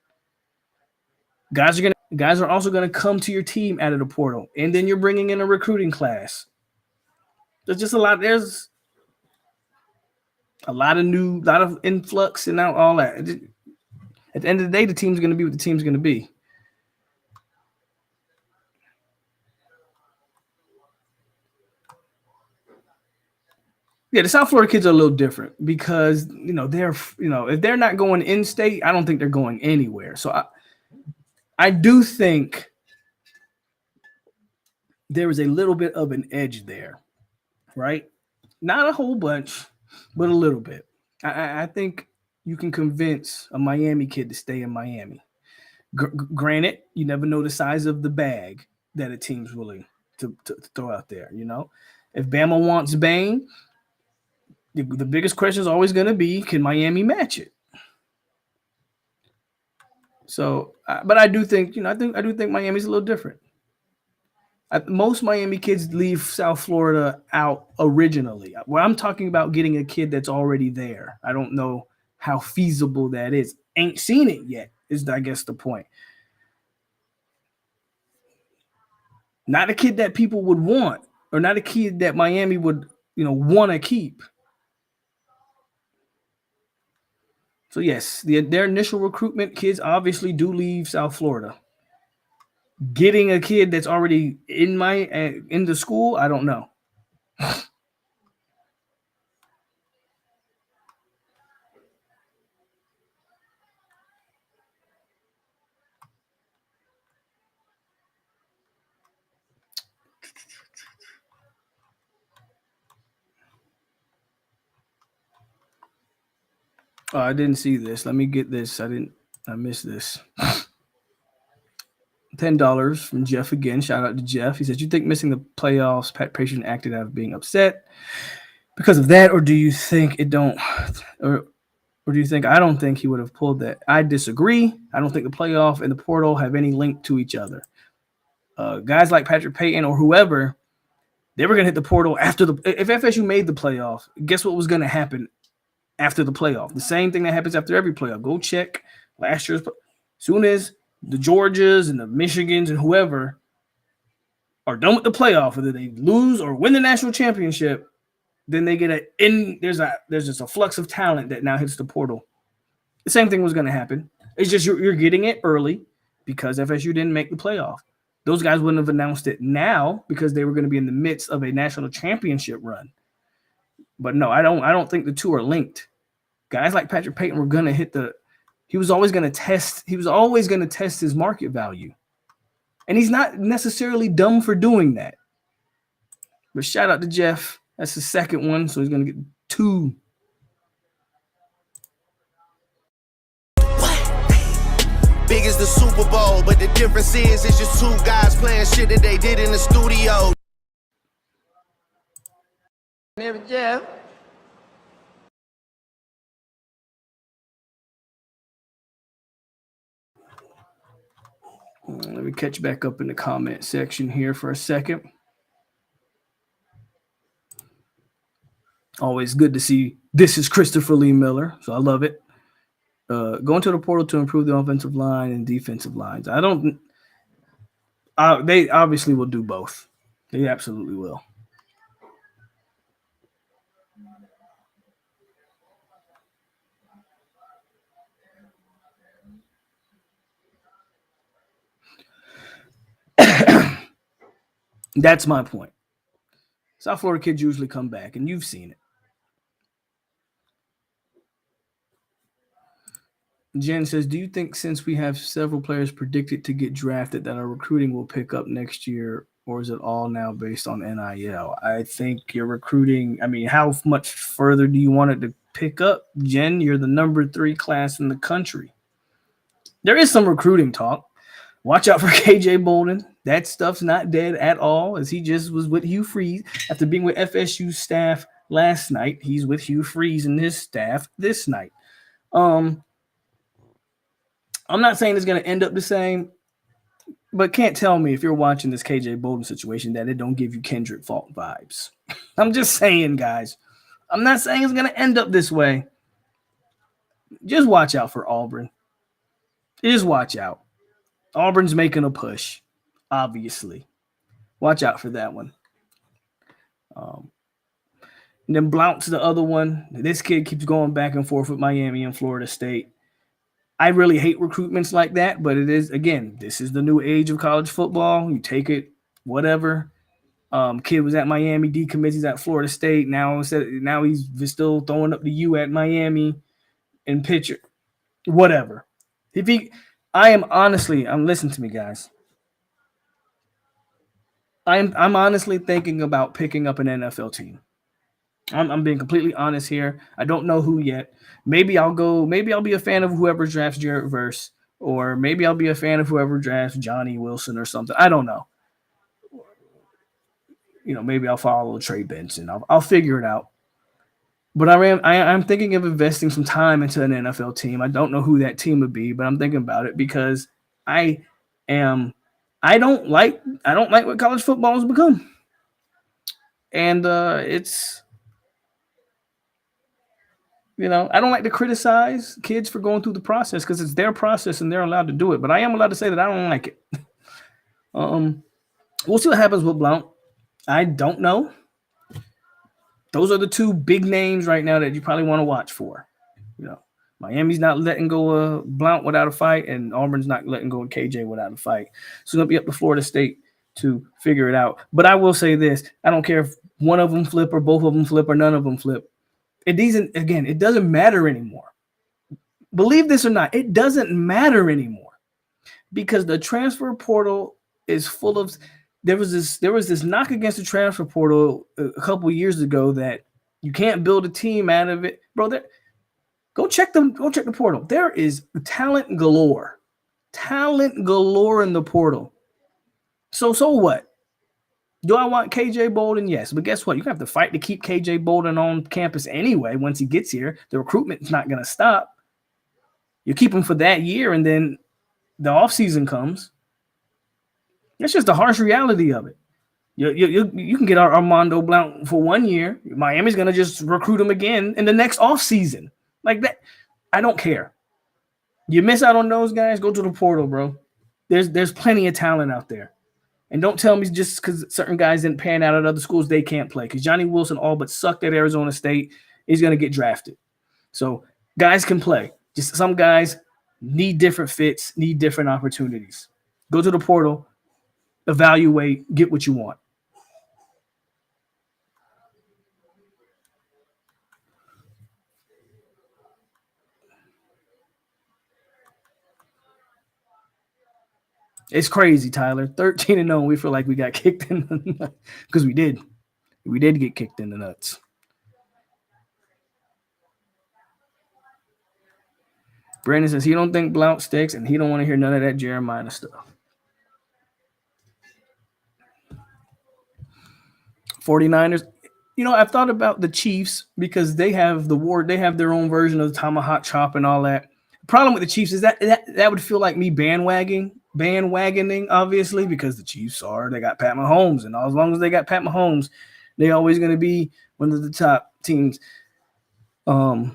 Guys are also gonna come to your team out of the portal, and then you're bringing in a recruiting class. There's just a lot. There's a lot of influx and all that. At the end of the day, the team's gonna be what the team's gonna be. Yeah, the South Florida kids are a little different because if they're not going in state, I don't think they're going anywhere. So I do think there is a little bit of an edge there, right? Not a whole bunch, but a little bit. I think you can convince a Miami kid to stay in Miami. Granted, you never know the size of the bag that a team's willing to throw out there. If Bama wants Bain, the biggest question is always going to be, can Miami match it? So, but I do think, I do think Miami's a little different. Most Miami kids leave South Florida out originally. Well, I'm talking about getting a kid that's already there. I don't know how feasible that is. Ain't seen it yet, is I guess the point. Not a kid that people would want, or not a kid that Miami would, want to keep. So yes, their initial recruitment kids obviously do leave South Florida. Getting a kid that's already in the school, I don't know. Oh, I didn't see this. Let me get this. I missed this. $10 from Jeff again. Shout out to Jeff. He says, "You think missing the playoffs, Pat Payton acted out of being upset because of that, or do you think it don't, or do you think I don't think he would have pulled that?" I disagree. I don't think the playoff and the portal have any link to each other. Guys like Patrick Payton or whoever, they were going to hit the portal after if FSU made the playoff, guess what was going to happen after the playoff? The same thing that happens after every playoff. Go check last year's. Soon as the Georgias and the Michigans and whoever are done with the playoff, whether they lose or win the national championship, then they get there's just a flux of talent that now hits the portal. The same thing was going to happen. It's just you're getting it early because FSU didn't make the playoff. Those guys wouldn't have announced it now because they were going to be in the midst of a national championship run. But no, I don't think the two are linked. Guys like Patrick Payton were going to hit he was always going to test his market value. And he's not necessarily dumb for doing that. But shout out to Jeff. That's the second one, so he's going to get 2. Big as the Super Bowl, but the difference is it's just 2 guys playing shit that they did in the studio. Jeff. Let me catch back up in the comment section here for a second. Always good to see. This is Christopher Lee Miller, so I love it. Going to the portal to improve the offensive line and defensive lines. They obviously will do both. They absolutely will. That's my point. South Florida kids usually come back, and you've seen it. Jen says, do you think since we have several players predicted to get drafted that our recruiting will pick up next year, or is it all now based on NIL? I think your recruiting, how much further do you want it to pick up? Jen, you're the number 3 class in the country. There is some recruiting talk. Watch out for KJ Bolden. That stuff's not dead at all, as he just was with Hugh Freeze. After being with FSU staff last night, he's with Hugh Freeze and his staff this night. I'm not saying it's going to end up the same, but can't tell me if you're watching this KJ Bolden situation that it don't give you Kendrick Falk vibes. I'm just saying, guys. I'm not saying it's going to end up this way. Just watch out for Auburn. Just watch out. Auburn's making a push, obviously. Watch out for that one. And then Blount's the other one. This kid keeps going back and forth with Miami and Florida State. I really hate recruitments like that, but it is, again, this is the new age of college football. You take it, whatever. Kid was at Miami, decommits, he's at Florida State. Now he's still throwing up the U at Miami and pitcher. Whatever. Listen to me, guys. I'm honestly thinking about picking up an NFL team. I'm being completely honest here. I don't know who yet. Maybe I'll be a fan of whoever drafts Jarrett Verse, or maybe I'll be a fan of whoever drafts Johnny Wilson or something. I don't know. Maybe I'll follow Trey Benson. I'll figure it out. But I'm thinking of investing some time into an NFL team. I don't know who that team would be, but I'm thinking about it because I don't like what college football has become. And it's I don't like to criticize kids for going through the process because it's their process and they're allowed to do it. But I am allowed to say that I don't like it. We'll see what happens with Blount. I don't know. Those are the 2 big names right now that you probably want to watch for. Miami's not letting go of Blount without a fight, and Auburn's not letting go of KJ without a fight. So it's going to be up to Florida State to figure it out. But I will say this. I don't care if one of them flip or both of them flip or none of them flip. It doesn't matter anymore. Believe this or not, it doesn't matter anymore because the transfer portal is full of – there was this knock against the transfer portal a couple of years ago that you can't build a team out of it. Bro, go check the portal. There is talent galore in the portal. So what? Do I want KJ Bolden? Yes. But guess what? You have to fight to keep KJ Bolden on campus anyway once he gets here. The recruitment is not going to stop. You keep him for that year, and then the offseason comes. That's just the harsh reality of it. You can get Armando Blount for 1 year. Miami's going to just recruit him again in the next offseason. Like that. I don't care. You miss out on those guys, go to the portal, bro. There's plenty of talent out there. And don't tell me just because certain guys didn't pan out at other schools, they can't play. Because Johnny Wilson all but sucked at Arizona State. He's going to get drafted. So guys can play. Just some guys need different fits, need different opportunities. Go to the portal. evaluate, get what you want. It's crazy, Tyler. 13-0. We feel like we got kicked in the because we did. We did get kicked in the nuts. Brandon says he don't think Blount sticks, and he don't want to hear none of that Jeremiah stuff. 49ers. I've thought about the Chiefs because they have they have their own version of the tomahawk chop and all that. The problem with the Chiefs is that would feel like me bandwagoning, obviously, because the Chiefs they got Pat Mahomes, and as long as they got Pat Mahomes, they're always going to be one of the top teams. Only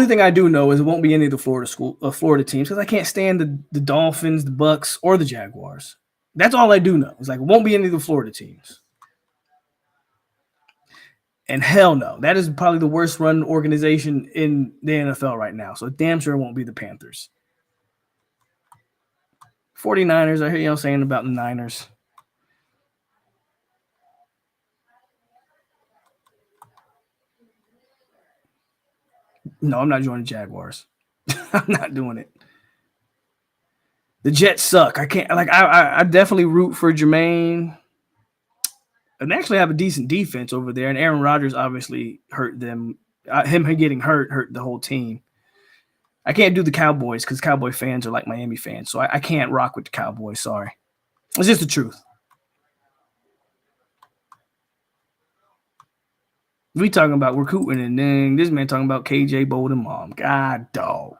thing I do know is it won't be any of the Florida teams because I can't stand the Dolphins, the Bucks, or the Jaguars. That's all I do know. It's like it won't be any of the Florida teams. And hell no, that is probably the worst run organization in the NFL right now. So damn sure it won't be the Panthers. 49ers, I hear y'all saying about the Niners. No, I'm not joining Jaguars. I'm not doing it. The Jets suck. I can't I definitely root for Jermaine. And actually have a decent defense over there. And Aaron Rodgers obviously hurt them. Him getting hurt the whole team. I can't do the Cowboys because Cowboy fans are like Miami fans. So I can't rock with the Cowboys. Sorry. It's just the truth. We talking about recruiting and then this man talking about KJ Bolden mom. God, dog.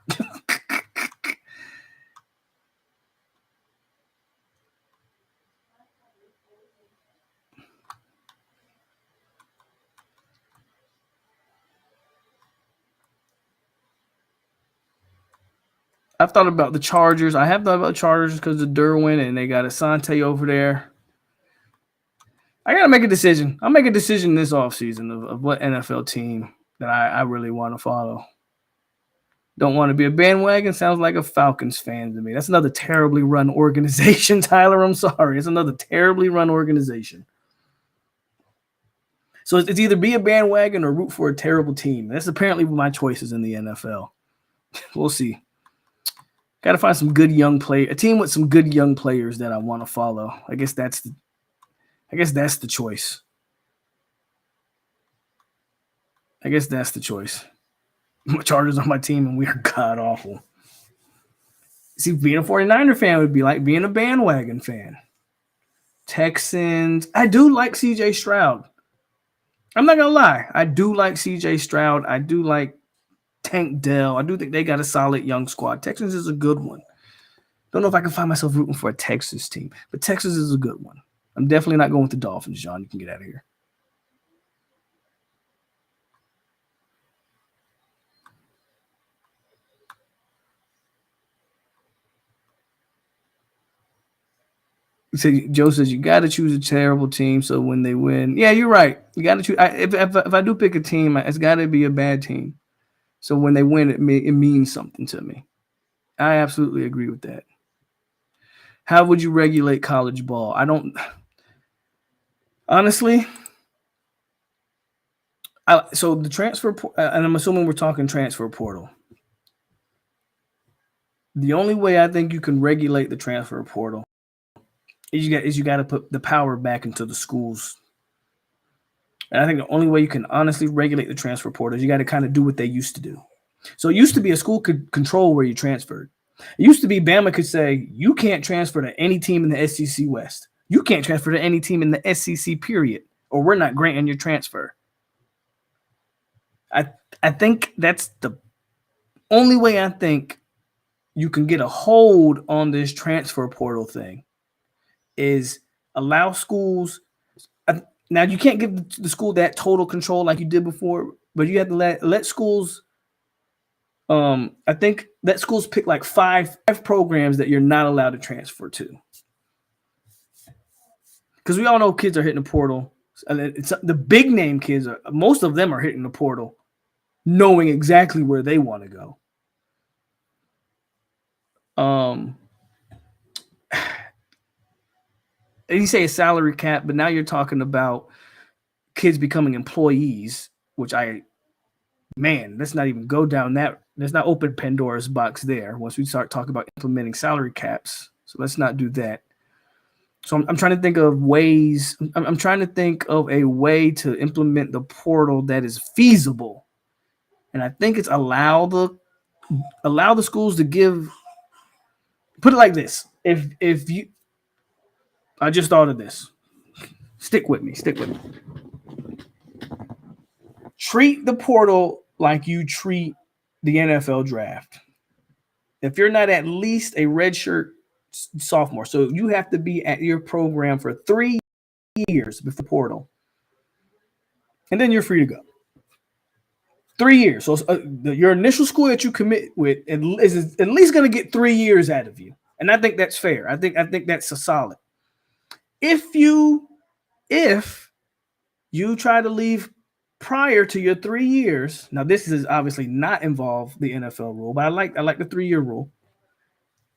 I've thought about the Chargers. I have thought about the Chargers because of Derwin and they got Asante over there. I got to make a decision. I'll make a decision this offseason of what NFL team that I really want to follow. Don't want to be a bandwagon. Sounds like a Falcons fan to me. That's another terribly run organization, Tyler. I'm sorry. It's another terribly run organization. So it's either be a bandwagon or root for a terrible team. That's apparently my choices in the NFL. We'll see. Got to find some good young a team with some good young players that I want to follow. I guess that's the choice. My Chargers on my team, and we are god awful. See, being a 49er fan would be like being a bandwagon fan. Texans. I do like CJ Stroud. I'm not going to lie. I do like CJ Stroud. I do like Tank Dell. I do think they got a solid young squad. Texans is a good one. Don't know if I can find myself rooting for a Texas team, but Texas is a good one. I'm definitely not going with the Dolphins, John. You can get out of here. So Joe says you got to choose a terrible team so when they win. Yeah, you're right. You got to choose. If I do pick a team, it's got to be a bad team. So when they win, it means something to me. I absolutely agree with that. How would you regulate college ball? I don't. Honestly, so the transfer, and I'm assuming we're talking transfer portal. The only way I think you can regulate the transfer portal is you got to put the power back into the schools. And I think the only way you can honestly regulate the transfer portal is you got to kind of do what they used to do. So it used to be a school could control where you transferred. It used to be Bama could say, you can't transfer to any team in the SEC West. You can't transfer to any team in the SEC period, or we're not granting your transfer. I think that's the only way I think you can get a hold on this transfer portal thing is allow schools. Now, you can't give the school that total control like you did before, but you have to let schools. I think let schools pick like five programs that you're not allowed to transfer to. Because we all know kids are hitting the portal. And it's the big name kids most of them are hitting the portal, knowing exactly where they want to go. you say a salary cap, but now you're talking about kids becoming employees, which let's not even go down that. Let's not open Pandora's box there once we start talking about implementing salary caps. So let's not do that. So I'm trying to think of ways. I'm trying to think of a way to implement the portal that is feasible, and I think it's allow the schools to give. Put it like this: if you, I just thought of this. Stick with me. Stick with me. Treat the portal like you treat the NFL draft. If you're not at least a redshirt sophomore, so you have to be at your program for 3 years before portal, and then you're free to go. 3 years. So your initial school that you commit with is at least going to get 3 years out of you, and I think that's fair. I think that's a solid. If you try to leave prior to your 3 years, now this is obviously not involve the NFL rule, but I like the 3-year rule.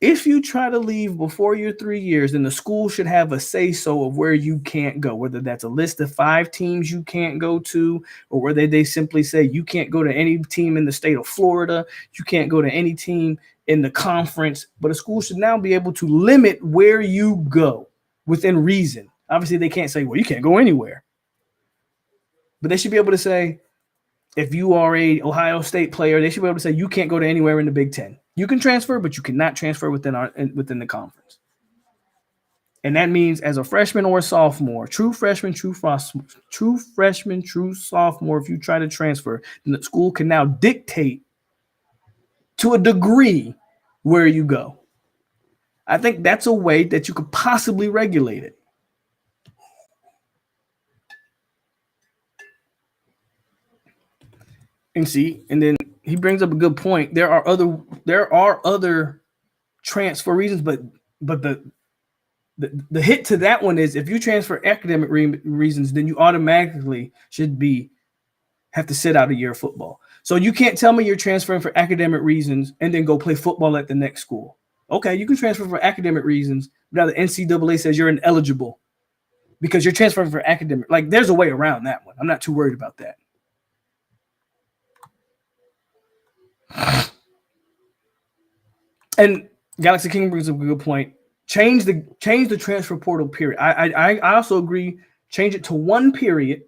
If you try to leave before your 3 years, then the school should have a say-so of where you can't go, whether that's a list of 5 teams you can't go to, or whether they simply say you can't go to any team in the state of Florida, you can't go to any team in the conference, but a school should now be able to limit where you go within reason. Obviously, they can't say, well, you can't go anywhere. But they should be able to say, if you are a Ohio State player, they should be able to say you can't go to anywhere in the Big Ten. You can transfer, but you cannot transfer within the conference. And that means as a freshman or a sophomore, true freshman, true sophomore, if you try to transfer, then the school can now dictate to a degree where you go. I think that's a way that you could possibly regulate it. And then he brings up a good point. There are other transfer reasons, but the hit to that one is if you transfer academic reasons, then you automatically should have to sit out a year of football. So you can't tell me you're transferring for academic reasons and then go play football at the next school. Okay, you can transfer for academic reasons, but now the NCAA says you're ineligible because you're transferring for academic. Like, there's a way around that one. I'm not too worried about that. And Galaxy King brings up a good point. Change the transfer portal period. I also agree. Change it to 1 period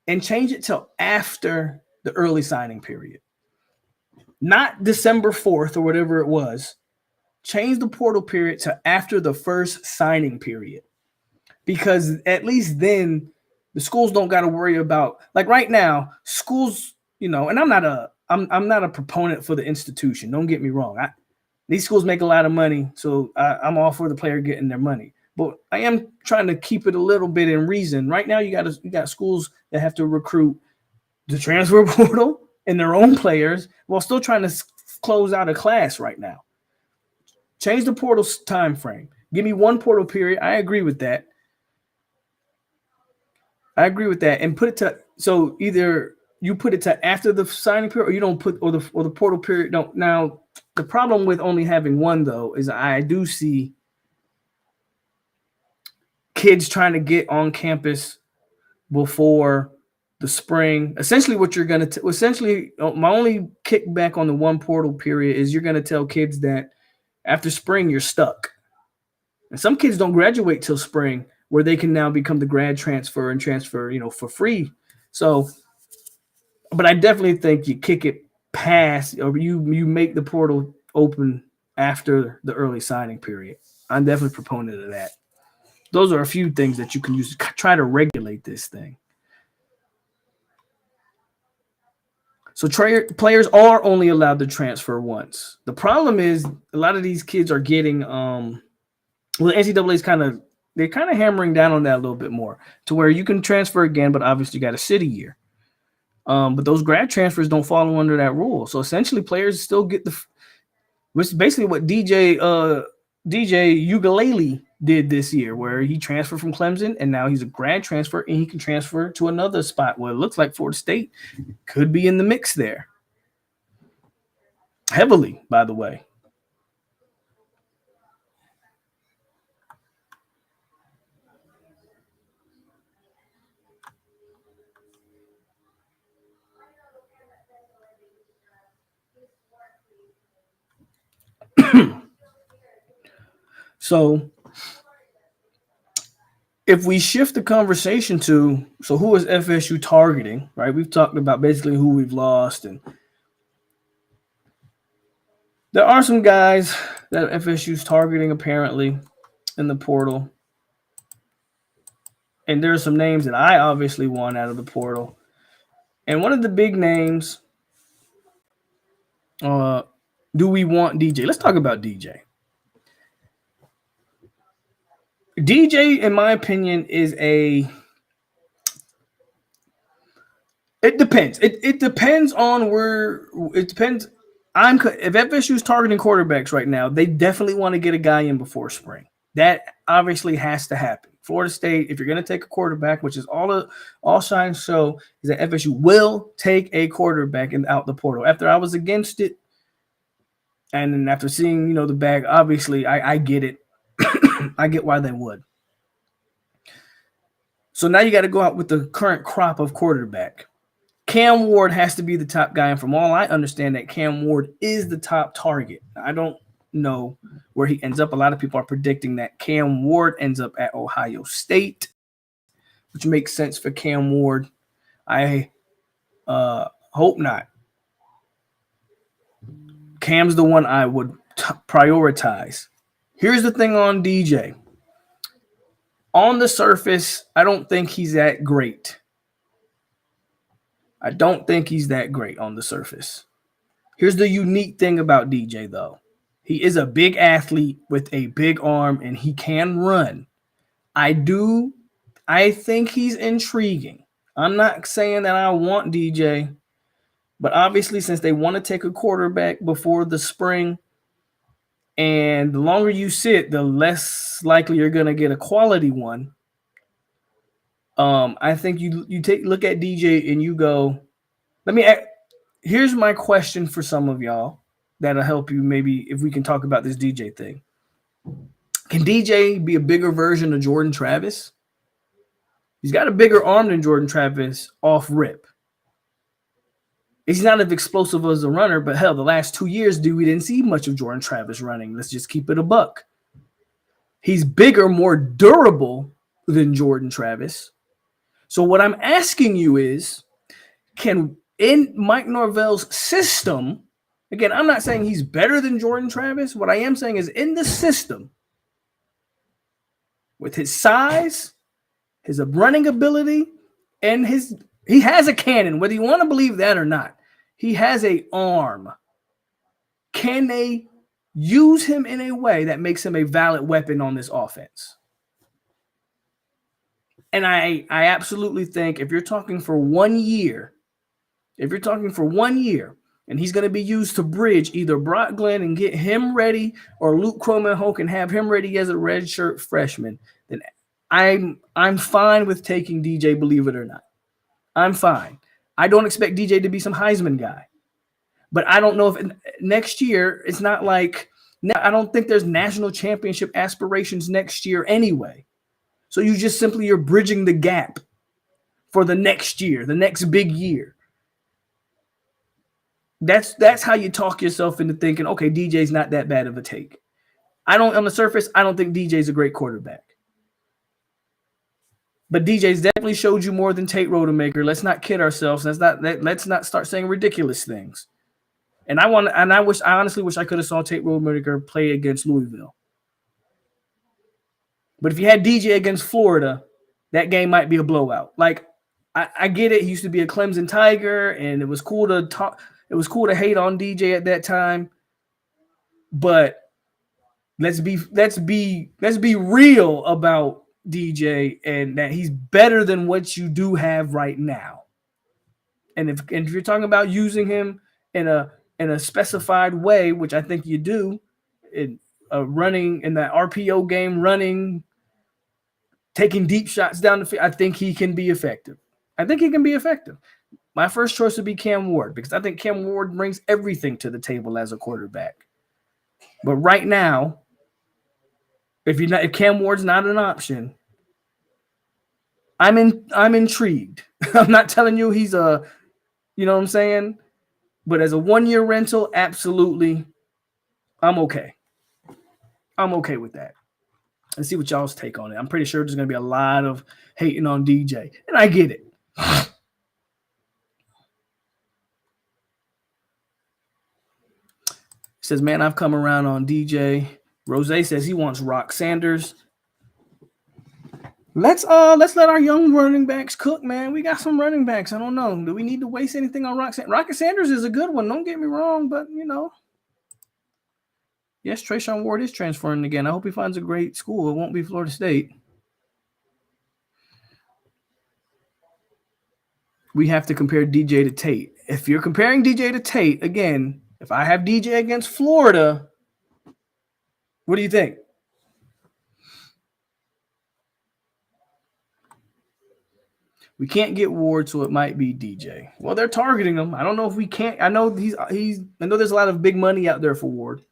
and change it till after the early signing period. Not December 4th or whatever it was. Change the portal period to after the first signing period. Because at least then the schools don't got to worry about, like right now, schools, and I'm not a proponent for the institution. Don't get me wrong. These schools make a lot of money, so I'm all for the player getting their money. But I am trying to keep it a little bit in reason. Right now, you got schools that have to recruit the transfer portal and their own players while still trying to close out a class right now. Change the portal time frame. Give me 1 portal period. I agree with that. And put it to, so either you put it to after the signing period, or you don't put, or the portal period don't. Now, the problem with only having 1 though is I do see kids trying to get on campus before the spring. Essentially, what you're going to my only kickback on the 1 portal period is you're going to tell kids that after spring you're stuck. And some kids don't graduate till spring, where they can now become the grad transfer and transfer, for free. So, but I definitely think you kick it past, or you make the portal open after the early signing period. I'm definitely a proponent of that. Those are a few things that you can use to try to regulate this thing. So players are only allowed to transfer once. The problem is a lot of these kids are getting the NCAA is kind of hammering down on that a little bit more, to where you can transfer again, but obviously you got to sit a year. But those grad transfers don't follow under that rule. So essentially, players still get which is basically what DJ Ugalele did this year, where he transferred from Clemson and now he's a grad transfer and he can transfer to another spot. Well, it looks like Florida State could be in the mix there. Heavily, by the way. So if we shift the conversation to, so who is FSU targeting, right? We've talked about basically who we've lost, and there are some guys that FSU's targeting apparently in the portal. And there are some names that I obviously want out of the portal. And one of the big names, do we want DJ? Let's talk about DJ. DJ, in my opinion, is a. It depends. It depends on where. It depends. If FSU's targeting quarterbacks right now, they definitely want to get a guy in before spring. That obviously has to happen. Florida State, if you're going to take a quarterback, which is all signs show, is that FSU will take a quarterback out the portal. After I was against it, and then after seeing the bag, obviously I get it. I get why they would. So now you got to go out with the current crop of quarterback. Cam Ward has to be the top guy, and from all I understand, that Cam Ward is the top target. I don't know where he ends up. A lot of people are predicting that Cam Ward ends up at Ohio State, which makes sense for Cam Ward. I hope not. Cam's the one I would prioritize. Here's the thing on DJ. On the surface, I don't think he's that great. I don't think he's that great on the surface. Here's the unique thing about DJ, though. He is a big athlete with a big arm, and he can run. I think he's intriguing. I'm not saying that I want DJ, but obviously since they want to take a quarterback before the spring, and the longer you sit, the less likely you're going to get a quality one. I think you look at DJ and you go, here's my question for some of y'all that'll help you maybe if we can talk about this DJ thing. Can DJ be a bigger version of Jordan Travis? He's got a bigger arm than Jordan Travis off rip. He's not as explosive as a runner, but hell, the last 2 years, we didn't see much of Jordan Travis running. Let's just keep it a buck. He's bigger, more durable than Jordan Travis. So what I'm asking you is, can in Mike Norvell's system, again, I'm not saying he's better than Jordan Travis. What I am saying is in the system, with his size, his running ability, and he has a cannon, whether you want to believe that or not. He has an arm. Can they use him in a way that makes him a valid weapon on this offense? And I absolutely think if you're talking for 1 year, and he's going to be used to bridge either Brock Glenn and get him ready, or Luke Kromenhoek and have him ready as a redshirt freshman, then I'm fine with taking DJ, believe it or not. I'm fine. I don't expect DJ to be some Heisman guy. But I don't know if next year, it's not like – I don't think there's national championship aspirations next year anyway. So you're bridging the gap for the next year, the next big year. That's how you talk yourself into thinking, okay, DJ's not that bad of a take. On the surface, I don't think DJ's a great quarterback. But DJ's definitely showed you more than Tate Rodemaker. Let's not kid ourselves. Let's not start saying ridiculous things. And I honestly wish I could have saw Tate Rodemaker play against Louisville. But if you had DJ against Florida, that game might be a blowout. Like, I get it. He used to be a Clemson Tiger, and it was cool to talk. It was cool to hate on DJ at that time. But let's be real about DJ, and that he's better than what you do have right now. And if you're talking about using him in a specified way, which I think you do, in running in that RPO game, taking deep shots down the field, I think he can be effective. My first choice would be Cam Ward, because I think Cam Ward brings everything to the table as a quarterback. But right now, if Cam Ward's not an option, I'm intrigued. I'm not telling you he's a, you know what I'm saying? But as a 1-year rental, absolutely, I'm okay. I'm okay with that. Let's see what y'all's take on it. I'm pretty sure there's going to be a lot of hating on DJ, and I get it. Says, man, I've come around on DJ. Rose says he wants Rock Sanders. Let's let our young running backs cook, man. We got some running backs. I don't know. Do we need to waste anything on Rock Sanders? Rocket Sanders is a good one. Don't get me wrong, but yes, Trayshawn Ward is transferring again. I hope he finds a great school. It won't be Florida State. We have to compare DJ to Tate. If you're comparing DJ to Tate, again, if I have DJ against Florida, what do you think? We can't get Ward, so it might be DJ. Well, they're targeting him. I don't know if we can't. I know I know there's a lot of big money out there for Ward.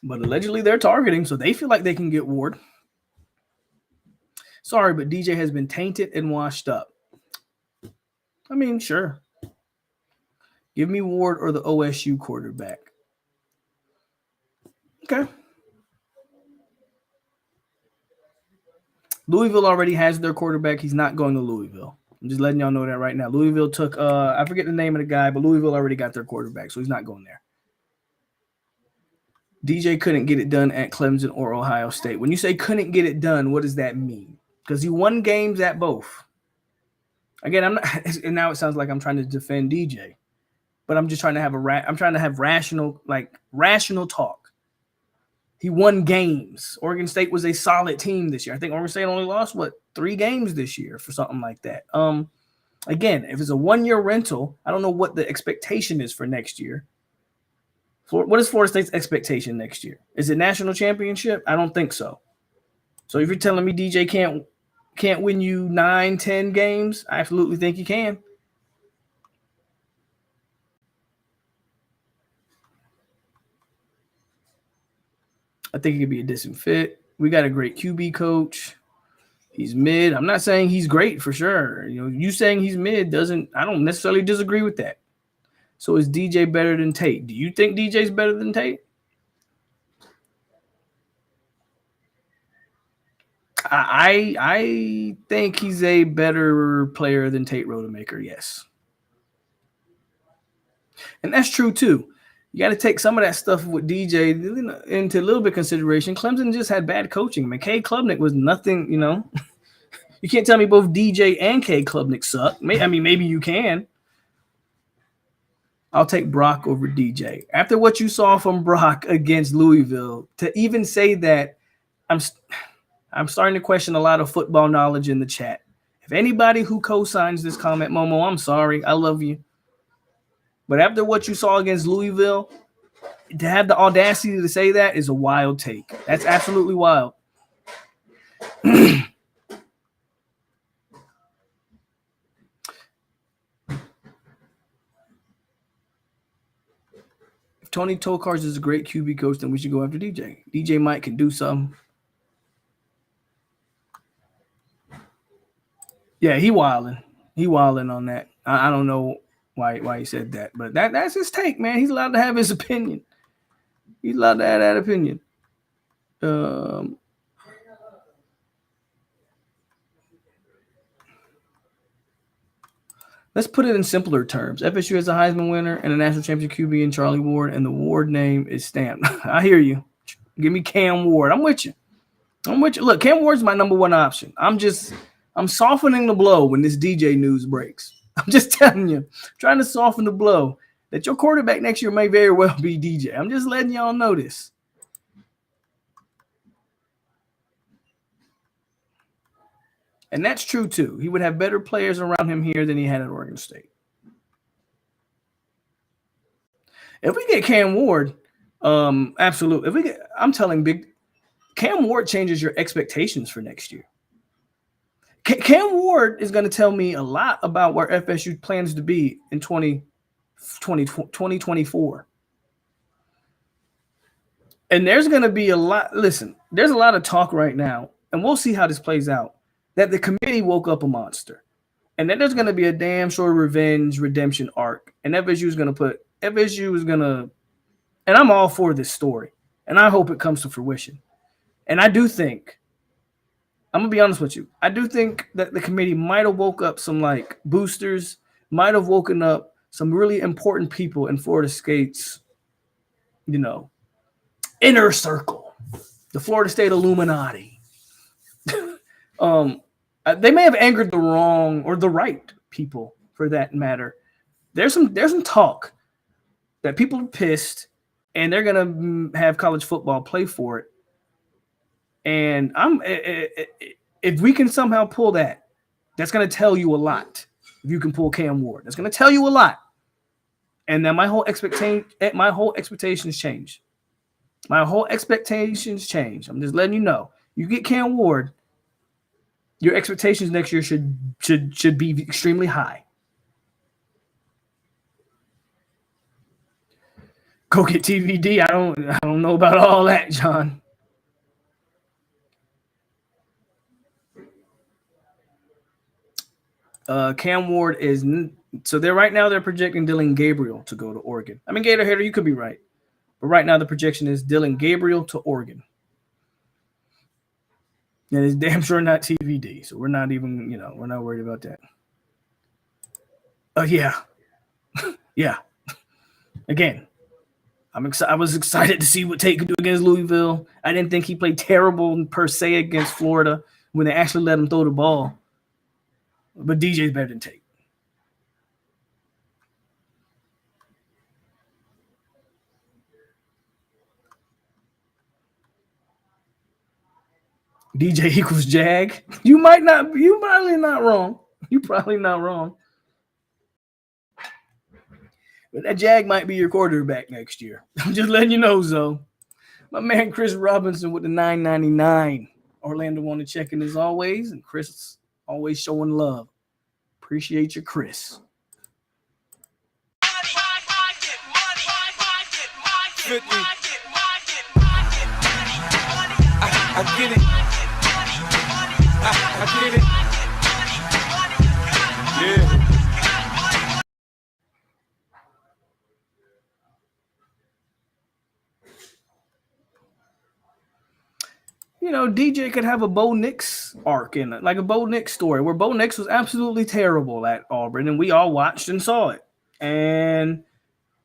But allegedly they're targeting, so they feel like they can get Ward. Sorry, but DJ has been tainted and washed up. I mean, sure. Give me Ward or the OSU quarterback. Okay. Louisville already has their quarterback. He's not going to Louisville. I'm just letting y'all know that right now. Louisville took, I forget the name of the guy, but Louisville already got their quarterback, so he's not going there. DJ couldn't get it done at Clemson or Ohio State. When you say couldn't get it done, what does that mean? Because he won games at both. Again, I'm not, and now it sounds like I'm trying to defend DJ, but I'm just trying to have rational talk. He won games. Oregon State was a solid team this year. I think Oregon State only lost 3 games this year for something like that. Again, if it's a 1-year rental, I don't know what the expectation is for next year. What is Florida State's expectation next year? Is it national championship? I don't think so. So if you're telling me DJ can't win you 9-10 games, I absolutely think he can. I think he could be a decent fit. We got a great QB coach. He's mid. I'm not saying he's great for sure. You saying he's mid I don't necessarily disagree with that. So is DJ better than Tate? Do you think DJ's better than Tate? I think he's a better player than Tate Rodemaker, yes. And that's true too. You got to take some of that stuff with DJ into a little bit of consideration. Clemson just had bad coaching. McKay Klubnik was nothing, You can't tell me both DJ and K Klubnik suck. I mean, maybe you can. I'll take Brock over DJ. After what you saw from Brock against Louisville, to even say that, I'm starting to question a lot of football knowledge in the chat. If anybody who co-signs this comment, Momo, I'm sorry. I love you. But after what you saw against Louisville, to have the audacity to say that is a wild take. That's absolutely wild. If Tony Tokars is a great QB coach, then we should go after DJ. DJ Mike can do something. Yeah, he wilding. He wilding on that. I don't know why he said that, but that's his take, man. He's allowed to have his opinion. He's allowed to have that opinion. Let's put it in simpler terms. FSU has a Heisman winner and a national championship QB in Charlie Ward, and the Ward name is stamped. I hear you. Give me Cam Ward. I'm with you. Look, Cam Ward's my number one option. I'm softening the blow when this DJ news breaks. I'm just telling you, trying to soften the blow that your quarterback next year may very well be DJ. I'm just letting y'all know this. And that's true, too. He would have better players around him here than he had at Oregon State. If we get Cam Ward, absolutely. I'm telling Cam Ward changes your expectations for next year. Cam Ward is going to tell me a lot about where FSU plans to be in 2024. And there's going to be a lot. Listen, there's a lot of talk right now, and we'll see how this plays out, that the committee woke up a monster. And then there's going to be a damn sure redemption arc. And FSU is going to and I'm all for this story. And I hope it comes to fruition. And I do think, I'm gonna be honest with you, I do think that the committee might have woke up some like boosters, might have woken up some really important people in Florida State's, you know, inner circle, the Florida State Illuminati. um, they may have angered the wrong or the right people for that matter. There's some talk that people are pissed and they're gonna have college football play for it. And if we can somehow pull that, that's gonna tell you a lot. If you can pull Cam Ward, that's gonna tell you a lot. And then my whole expectations change. My whole expectations change. I'm just letting you know. You get Cam Ward, your expectations next year should be extremely high. Go get TVD. I don't know about all that, John. Cam Ward is so they're right now they're projecting Dylan Gabriel to go to Oregon. I mean, Gator Hater, you could be right, but right now the projection is Dylan Gabriel to Oregon, and it's damn sure not TVD. So we're not even we're not worried about that. Oh yeah, yeah. Again, I was excited to see what Tate could do against Louisville. I didn't think he played terrible per se against Florida when they actually let him throw the ball. But DJ's better than Tate. DJ equals Jag. You probably not wrong. You probably not wrong. But that Jag might be your quarterback next year. I'm just letting you know, Zoe. My man Chris Robinson with the $9.99. Orlando want to check in as always, and Chris always showing love. Appreciate you, Chris. 50. I get it. I get it. Yeah. DJ could have a Bo Nix arc in it, like a Bo Nix story, where Bo Nix was absolutely terrible at Auburn, and we all watched and saw it. And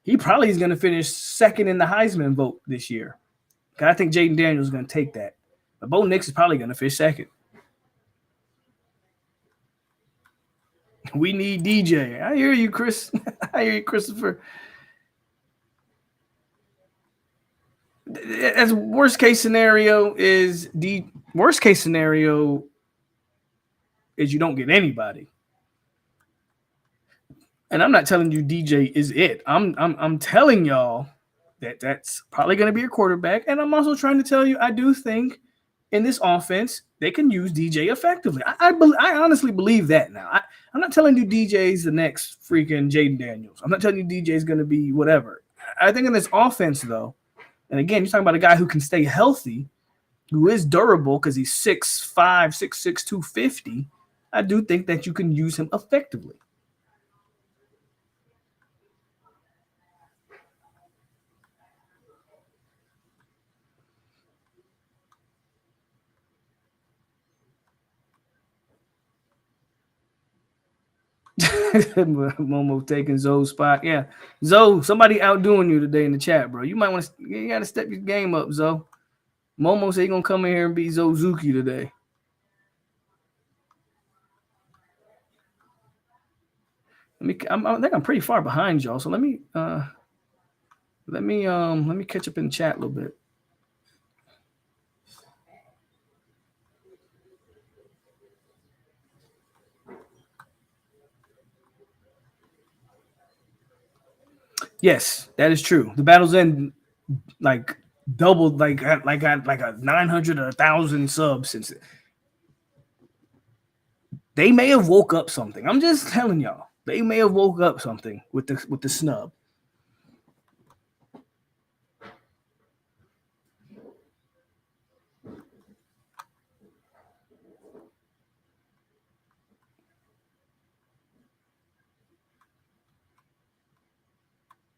he probably is going to finish second in the Heisman vote this year. I think Jaden Daniels is going to take that. But Bo Nix is probably going to finish second. We need DJ. I hear you, Chris. I hear you, Christopher. As worst case scenario is you don't get anybody. And I'm not telling you DJ is it. I'm telling y'all that's probably going to be a quarterback. And I'm also trying to tell you I do think in this offense they can use DJ effectively. I honestly believe that now. I'm not telling you DJ's the next freaking Jaden Daniels. I'm not telling you DJ's going to be whatever. I think in this offense though, and again, you're talking about a guy who can stay healthy, who is durable because he's 6'5", 6'6", 250. I do think that you can use him effectively. Momo taking Zoe's spot. Yeah. Zoe, somebody outdoing you today in the chat, bro. You got to step your game up, Zoe. Momo said he's going to come in here and beat Zozuki today. I think I'm pretty far behind y'all. So let me catch up in the chat a little bit. Yes, that is true. The battle's end like doubled, like a 900 or 1,000 subs since it. They may have woke up something. I'm just telling y'all, they may have woke up something with the snub.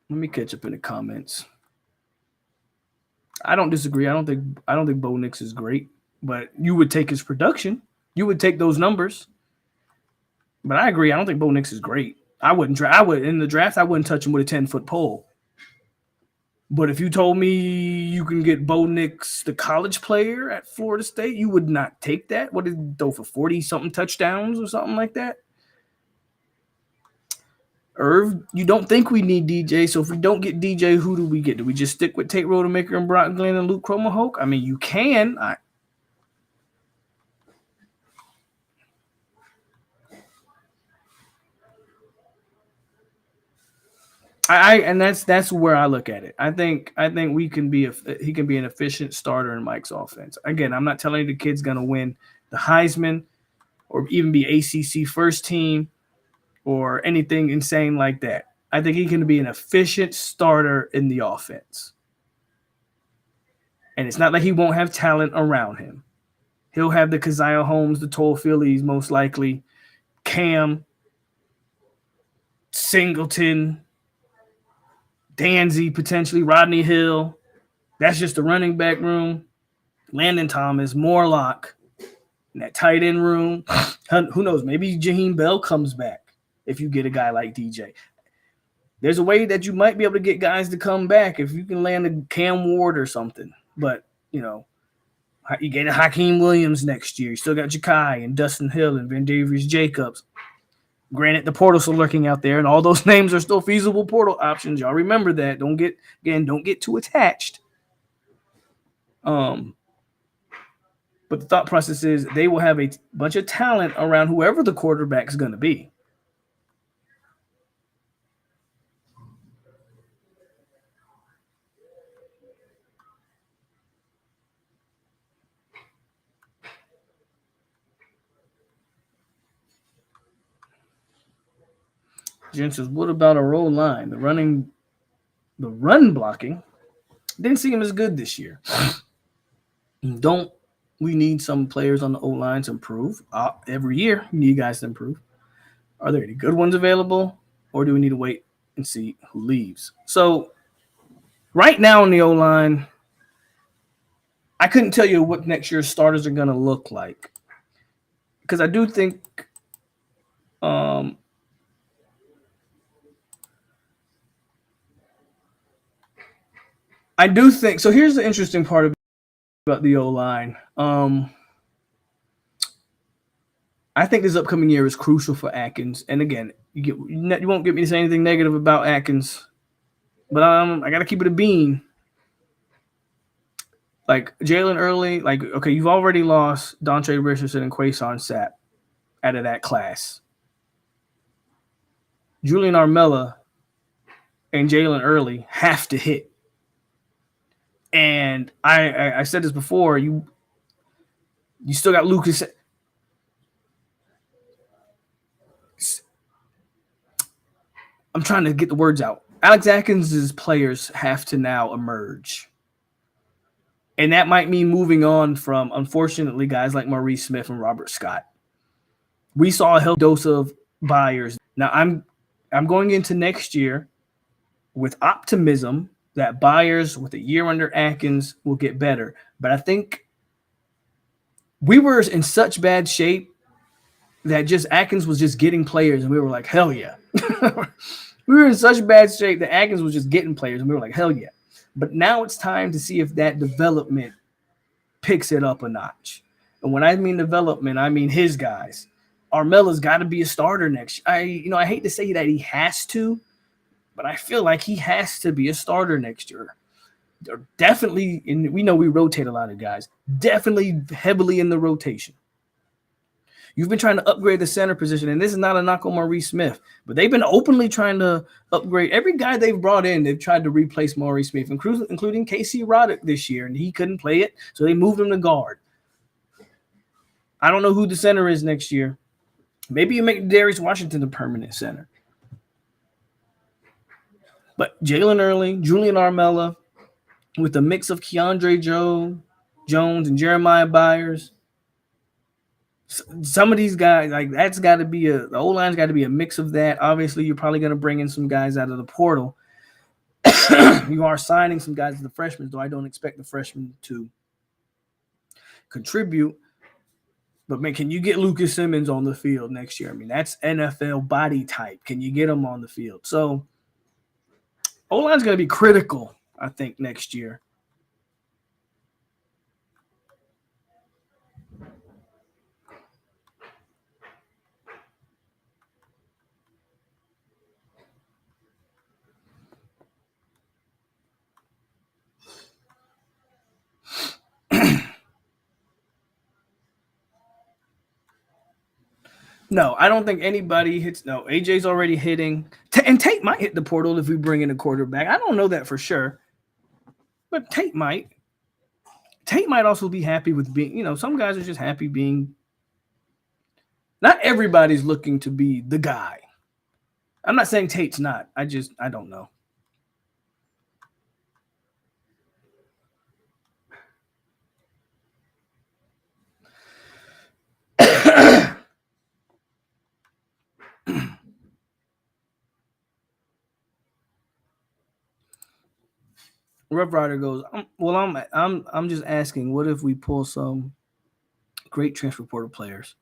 Let me catch up in the comments. I don't disagree. I don't think Bo Nix is great, but you would take his production. You would take those numbers. But I agree. I don't think Bo Nix is great. I would in the draft. I wouldn't touch him with a 10-foot pole. But if you told me you can get Bo Nix, the college player at Florida State, you would not take that. What did he throw for 40 something touchdowns or something like that? Irv, you don't think we need DJ, so if we don't get DJ, who do we get? Do we just stick with Tate Rodemaker and Brock Glenn and Luke Cromahoke? I mean, you can. And that's where I look at it. I think he can be an efficient starter in Mike's offense. Again, I'm not telling you the kid's gonna win the Heisman or even be ACC first team or anything insane like that. I think he can be an efficient starter in the offense. And it's not like he won't have talent around him. He'll have the Keziah Holmes, the Toll Phillies, most likely, Cam, Singleton, Danzy, potentially, Rodney Hill. That's just the running back room. Landon Thomas, Morlock, in that tight end room. Who knows? Maybe Jaheim Bell comes back if you get a guy like DJ. There's a way that you might be able to get guys to come back if you can land a Cam Ward or something. But, you get a Hakeem Williams next year. You still got Ja'Kai and Dustin Hill and Vandavius Jacobs. Granted, the portal's still lurking out there, and all those names are still feasible portal options. Y'all remember that. Don't get too attached. But the thought process is they will have a bunch of talent around whoever the quarterback's going to be. Jen says, what about a roll line? The run blocking didn't seem as good this year. Don't we need some players on the O-line to improve? Every year, we need guys to improve. Are there any good ones available? Or do we need to wait and see who leaves? So right now in the O-line, I couldn't tell you what next year's starters are going to look like. Because I do think so. Here's the interesting part about the O-line. I think this upcoming year is crucial for Atkins. And again, you won't get me to say anything negative about Atkins, but I got to keep it a bean. Like Jalen Early, okay, you've already lost Dontre Richardson and Quason Sapp out of that class. Julian Armella and Jalen Early have to hit. And I said this before, you still got Lucas. I'm trying to get the words out. Alex Atkins' players have to now emerge. And that might mean moving on from, unfortunately, guys like Maurice Smith and Robert Scott. We saw a healthy dose of Byers. Now, I'm going into next year with optimism that Byers, with a year under Atkins, will get better. But I think we were in such bad shape that just Atkins was just getting players, and we were like, hell yeah. We were in such bad shape that Atkins was just getting players, and we were like, hell yeah. But now it's time to see if that development picks it up a notch. And when I mean development, I mean his guys. Armella's got to be a starter next year. I hate to say that he has to, but I feel like he has to be a starter next year. They're definitely, and we know we rotate a lot of guys, definitely heavily in the rotation. You've been trying to upgrade the center position, and this is not a knock on Maurice Smith, but they've been openly trying to upgrade. Every guy they've brought in, they've tried to replace Maurice Smith, including Casey Roddick this year, and he couldn't play it, so they moved him to guard. I don't know who the center is next year. Maybe you make Darius Washington the permanent center. But Jalen Early, Julian Armella, with a mix of Keandre Jones and Jeremiah Byers, some of these guys, that's got to be the O-line's got to be a mix of that. Obviously, you're probably going to bring in some guys out of the portal. You are signing some guys as the freshmen, though I don't expect the freshmen to contribute. But, man, can you get Lucas Simmons on the field next year? I mean, that's NFL body type. Can you get him on the field? So, O-line's going to be critical, I think, next year. No, I don't think anybody hits. No, AJ's already hitting. And Tate might hit the portal if we bring in a quarterback. I don't know that for sure. But Tate might. Tate might also be happy with being, some guys are just happy being. Not everybody's looking to be the guy. I'm not saying Tate's not. I don't know. Rough Rider goes, I'm just asking, what if we pull some great transfer portal players?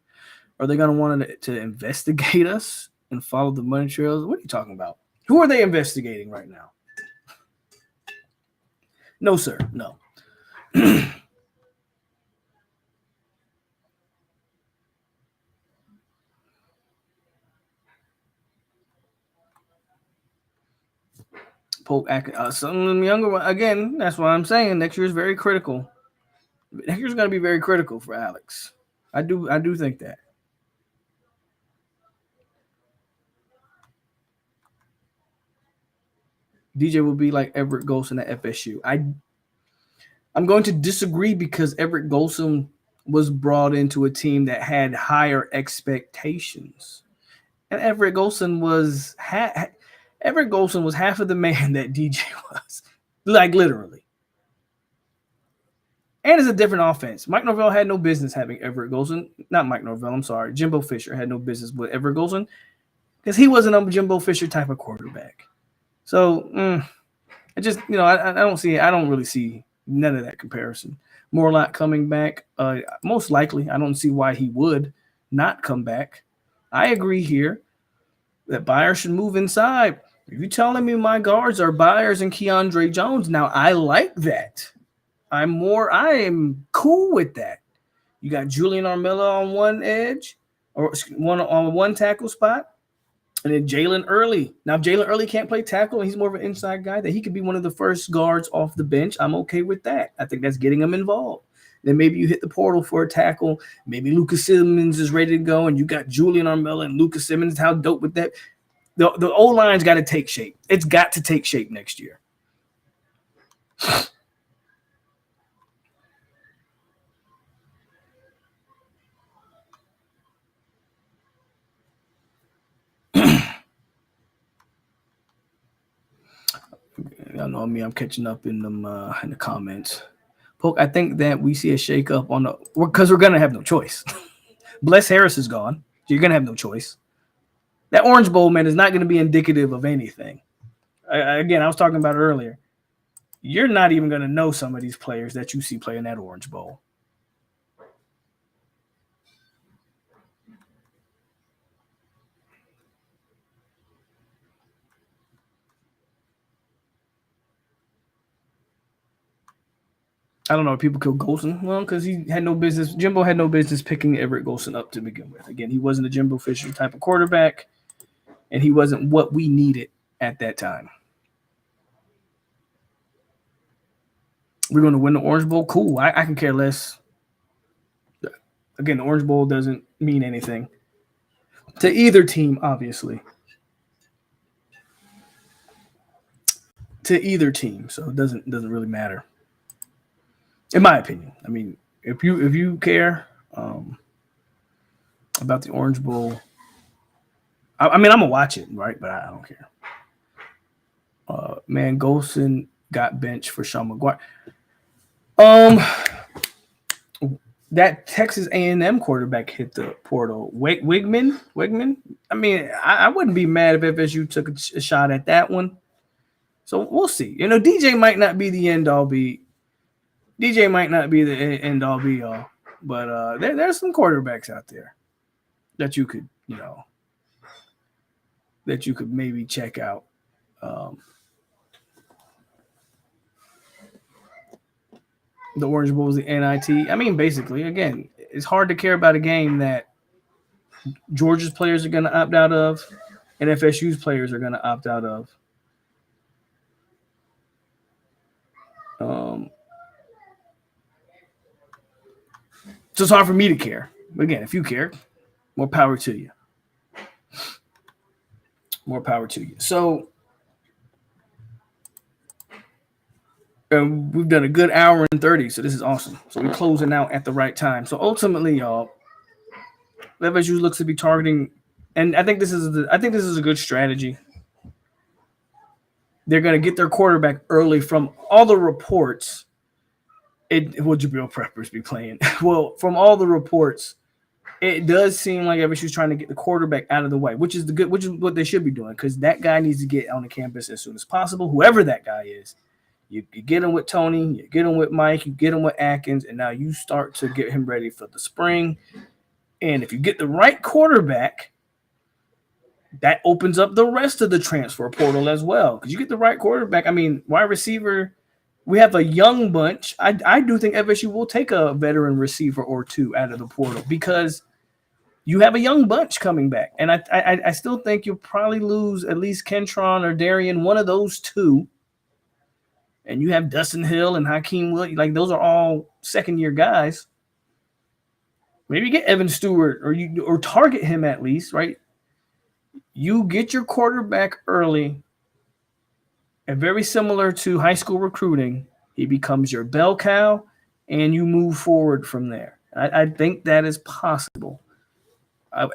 Are they going to want to investigate us and follow the money trails? What are you talking about? Who are they investigating right now? No, sir. No. POLK, some younger, again, that's why I'm saying next year is very critical. Next year's going to be very critical for Alex. I do think that. DJ will be like Everett Golson at FSU. I'm going to disagree because Everett Golson was brought into a team that had higher expectations, and Everett Golson was half of the man that DJ was, like literally. And it's a different offense. Mike Norvell had no business having Everett Golson. Not Mike Norvell, I'm sorry. Jimbo Fisher had no business with Everett Golson because he wasn't a Jimbo Fisher type of quarterback. So I just, I don't see it. I don't really see none of that comparison. Morlock coming back, most likely. I don't see why he would not come back. I agree here that Byers should move inside. If you're telling me my guards are Byers and Keandre Jones, now I like that. I am cool with that. You got Julian Armella on one edge, or on one tackle spot, and then Jalen Early. Now, if Jalen Early can't play tackle and he's more of an inside guy, that he could be one of the first guards off the bench. I'm okay with that. I think that's getting him involved. Then maybe you hit the portal for a tackle. Maybe Lucas Simmons is ready to go, and you got Julian Armella and Lucas Simmons. How dope with that? The O-line's got to take shape. It's got to take shape next year. Y'all know me. I'm catching up in the comments. POLK, I think that we see a shakeup because we're gonna have no choice. Bless Harris is gone. You're gonna have no choice. That Orange Bowl, man, is not going to be indicative of anything. Again, I was talking about it earlier. You're not even going to know some of these players that you see playing that Orange Bowl. I don't know if people kill Golson. Well, because he had no business. Jimbo had no business picking Everett Golson up to begin with. Again, he wasn't a Jimbo Fisher type of quarterback, and he wasn't what we needed at that time. We're going to win the Orange Bowl. Cool. I can care less. Again, the Orange Bowl doesn't mean anything to either team, obviously. To either team, so it doesn't really matter. In my opinion. I mean, if you care about the Orange Bowl, I mean, I'm gonna watch it, right? But I don't care. Man, Golson got benched for Sean McGuire. That Texas A&M quarterback hit the portal. Wigman. I mean, I wouldn't be mad if FSU took a shot at that one. So we'll see. DJ might not be the end all be. DJ might not be the end all be all, but there's some quarterbacks out there that you could maybe check out. The Orange Bowl is the NIT. I mean, basically, again, it's hard to care about a game that Georgia's players are going to opt out of and FSU's players are going to opt out of. So it's hard for me to care. But again, if you care, more power to you. More power to you. So we've done a good hour and 30, so this is awesome. So we're closing out at the right time. So ultimately, y'all, FSU looks to be targeting, and I think this is a good strategy. They're going to get their quarterback early. From all the reports, will Jabril Peppers be playing? Well, from all the reports, it does seem like FSU's trying to get the quarterback out of the way, which is what they should be doing, because that guy needs to get on the campus as soon as possible, whoever that guy is. You get him with Tony, you get him with Mike, you get him with Atkins, and now you start to get him ready for the spring. And if you get the right quarterback, that opens up the rest of the transfer portal as well. Because you get the right quarterback. I mean, wide receiver, we have a young bunch. I do think FSU will take a veteran receiver or two out of the portal because you have a young bunch coming back. And I still think you'll probably lose at least Kentron or Darian, one of those two. And you have Dustin Hill and Hakeem Williams. Like, those are all second-year guys. Maybe get Evan Stewart or target him at least, right? You get your quarterback early, and very similar to high school recruiting, he becomes your bell cow, and you move forward from there. I think that is possible.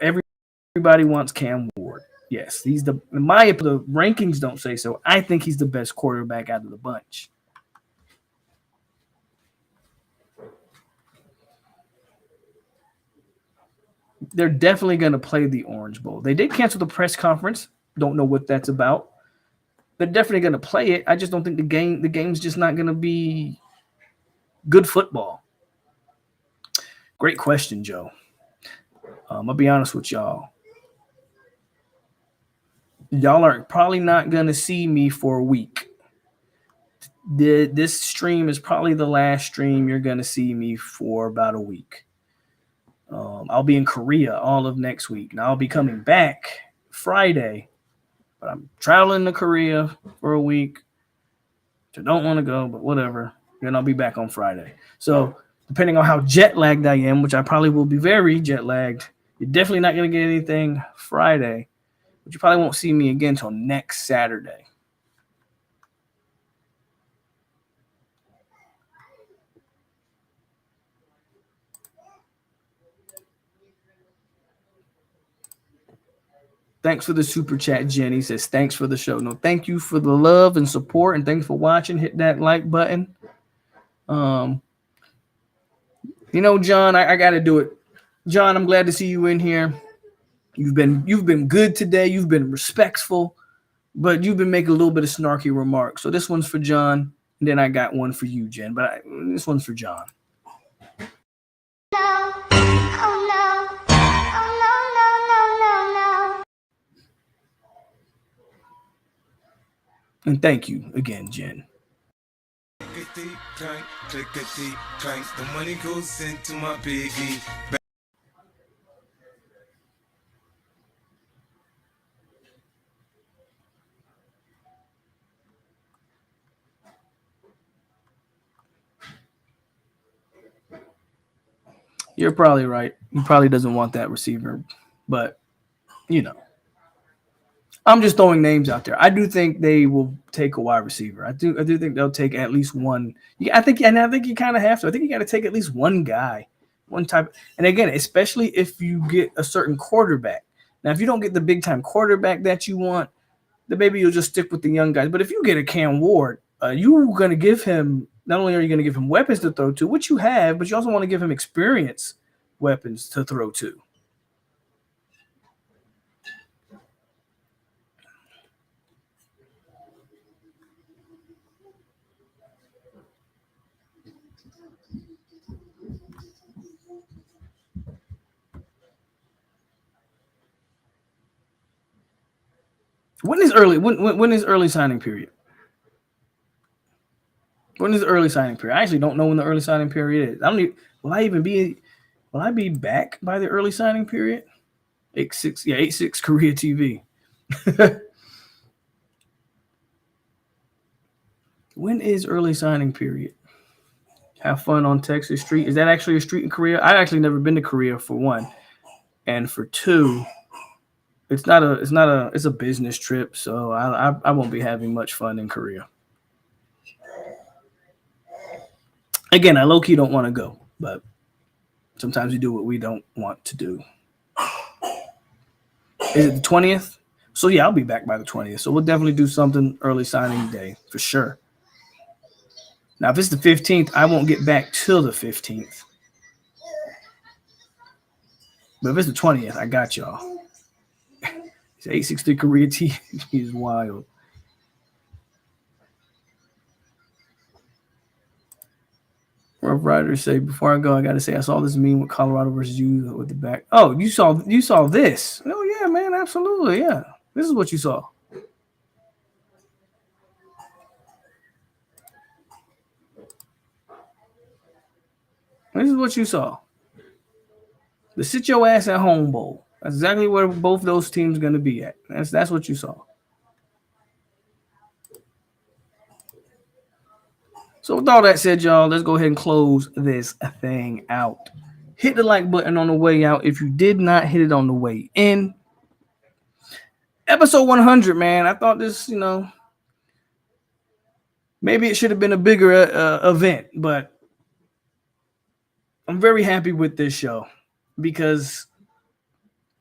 Everybody wants Cam Ward. Yes, the rankings don't say so. I think he's the best quarterback out of the bunch. They're definitely going to play the Orange Bowl. They did cancel the press conference. Don't know what that's about. They're definitely going to play it. I just don't think the game's just not going to be good football. Great question, Joe. I'll be honest with y'all. Y'all are probably not going to see me for a week. This stream is probably the last stream you're going to see me for about a week. I'll be in Korea all of next week. Now I'll be coming back Friday, but I'm traveling to Korea for a week. I don't want to go, but whatever. Then I'll be back on Friday. So depending on how jet lagged I am, which I probably will be very jet lagged, you're definitely not going to get anything Friday, but you probably won't see me again until next Saturday. Thanks for the super chat, Jenny says. Thanks for the show. No, thank you for the love and support, and thanks for watching. Hit that like button. John, I got to do it. John, I'm glad to see you in here. You've been good today. You've been respectful, but you've been making a little bit of snarky remarks. So this one's for John, and then I got one for you, Jen. But this one's for John. No. Oh no. And thank you again, Jen. The money goes into my piggy. You're probably right. He probably doesn't want that receiver, but I'm just throwing names out there. I do think they will take a wide receiver. I do think they'll take at least one. I think you kind of have to. I think you got to take at least one guy, one type. And again, especially if you get a certain quarterback. Now, if you don't get the big time quarterback that you want, then maybe you'll just stick with the young guys. But if you get a Cam Ward, you're going to give him. Not only are you going to give him weapons to throw to, which you have, but you also want to give him experience weapons to throw to. When is early signing period? When is the early signing period? I actually don't know when the early signing period is. I don't even, will I be back by the early signing period? 8-6 Korea TV. When is early signing period? Have fun on Texas Street. Is that actually a street in Korea? I actually never been to Korea for one, and for two, it's a business trip, so I won't be having much fun in Korea. Again, I low key don't want to go, but sometimes we do what we don't want to do. Is it the 20th? So yeah, I'll be back by the 20th. So we'll definitely do something early signing day for sure. Now, if it's the 15th, I won't get back till the 15th. But if it's the 20th, I got y'all. It's 863 Korea TV is wild. Rough Riders say, before I go, I gotta say I saw this meme with Colorado versus you with the back. Oh, you saw this. Oh yeah, man, absolutely. Yeah. This is what you saw. This is what you saw. The sit your ass at home bowl. That's exactly where both those teams are gonna be at. That's what you saw. So with all that said, y'all, let's go ahead and close this thing out. Hit the like button on the way out if you did not hit it on the way in. Episode 100, man. I thought this, maybe it should have been a bigger event, but I'm very happy with this show because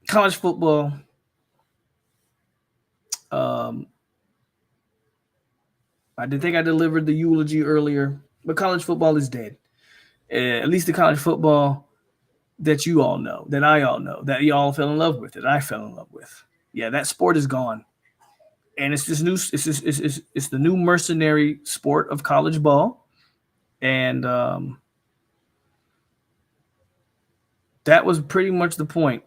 college football, I didn't think I delivered the eulogy earlier, but college football is dead. At least the college football that you all know, that I all know, that y'all fell in love with, that I fell in love with. Yeah, that sport is gone. And it's this new, it's the new mercenary sport of college ball. And that was pretty much the point.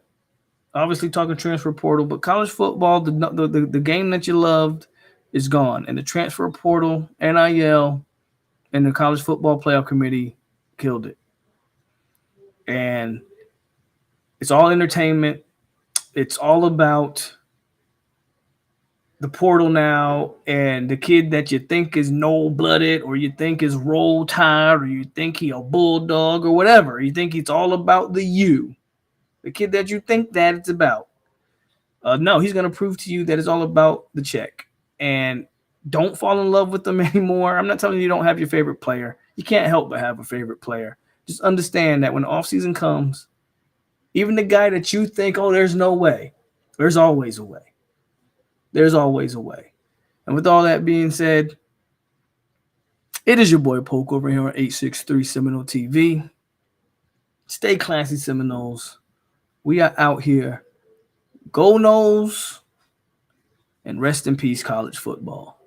Obviously talking transfer portal, but college football, the game that you loved is gone. And the transfer portal, NIL, and the college football playoff committee killed it. And it's all entertainment. It's all about the portal now, and the kid that you think is no-blooded, or you think is roll tide, or you think he a bulldog, or whatever. You think it's all about the kid that you think that it's about. No, he's going to prove to you that it's all about the check. And don't fall in love with them anymore. I'm not telling you don't have your favorite player. You can't help but have a favorite player. Just understand that when offseason comes, even the guy that you think, oh, there's no way, there's always a way. There's always a way. And with all that being said, it is your boy POLK over here on 863 Seminole TV. Stay classy, Seminoles. We are out here. Go Noles, and rest in peace, college football.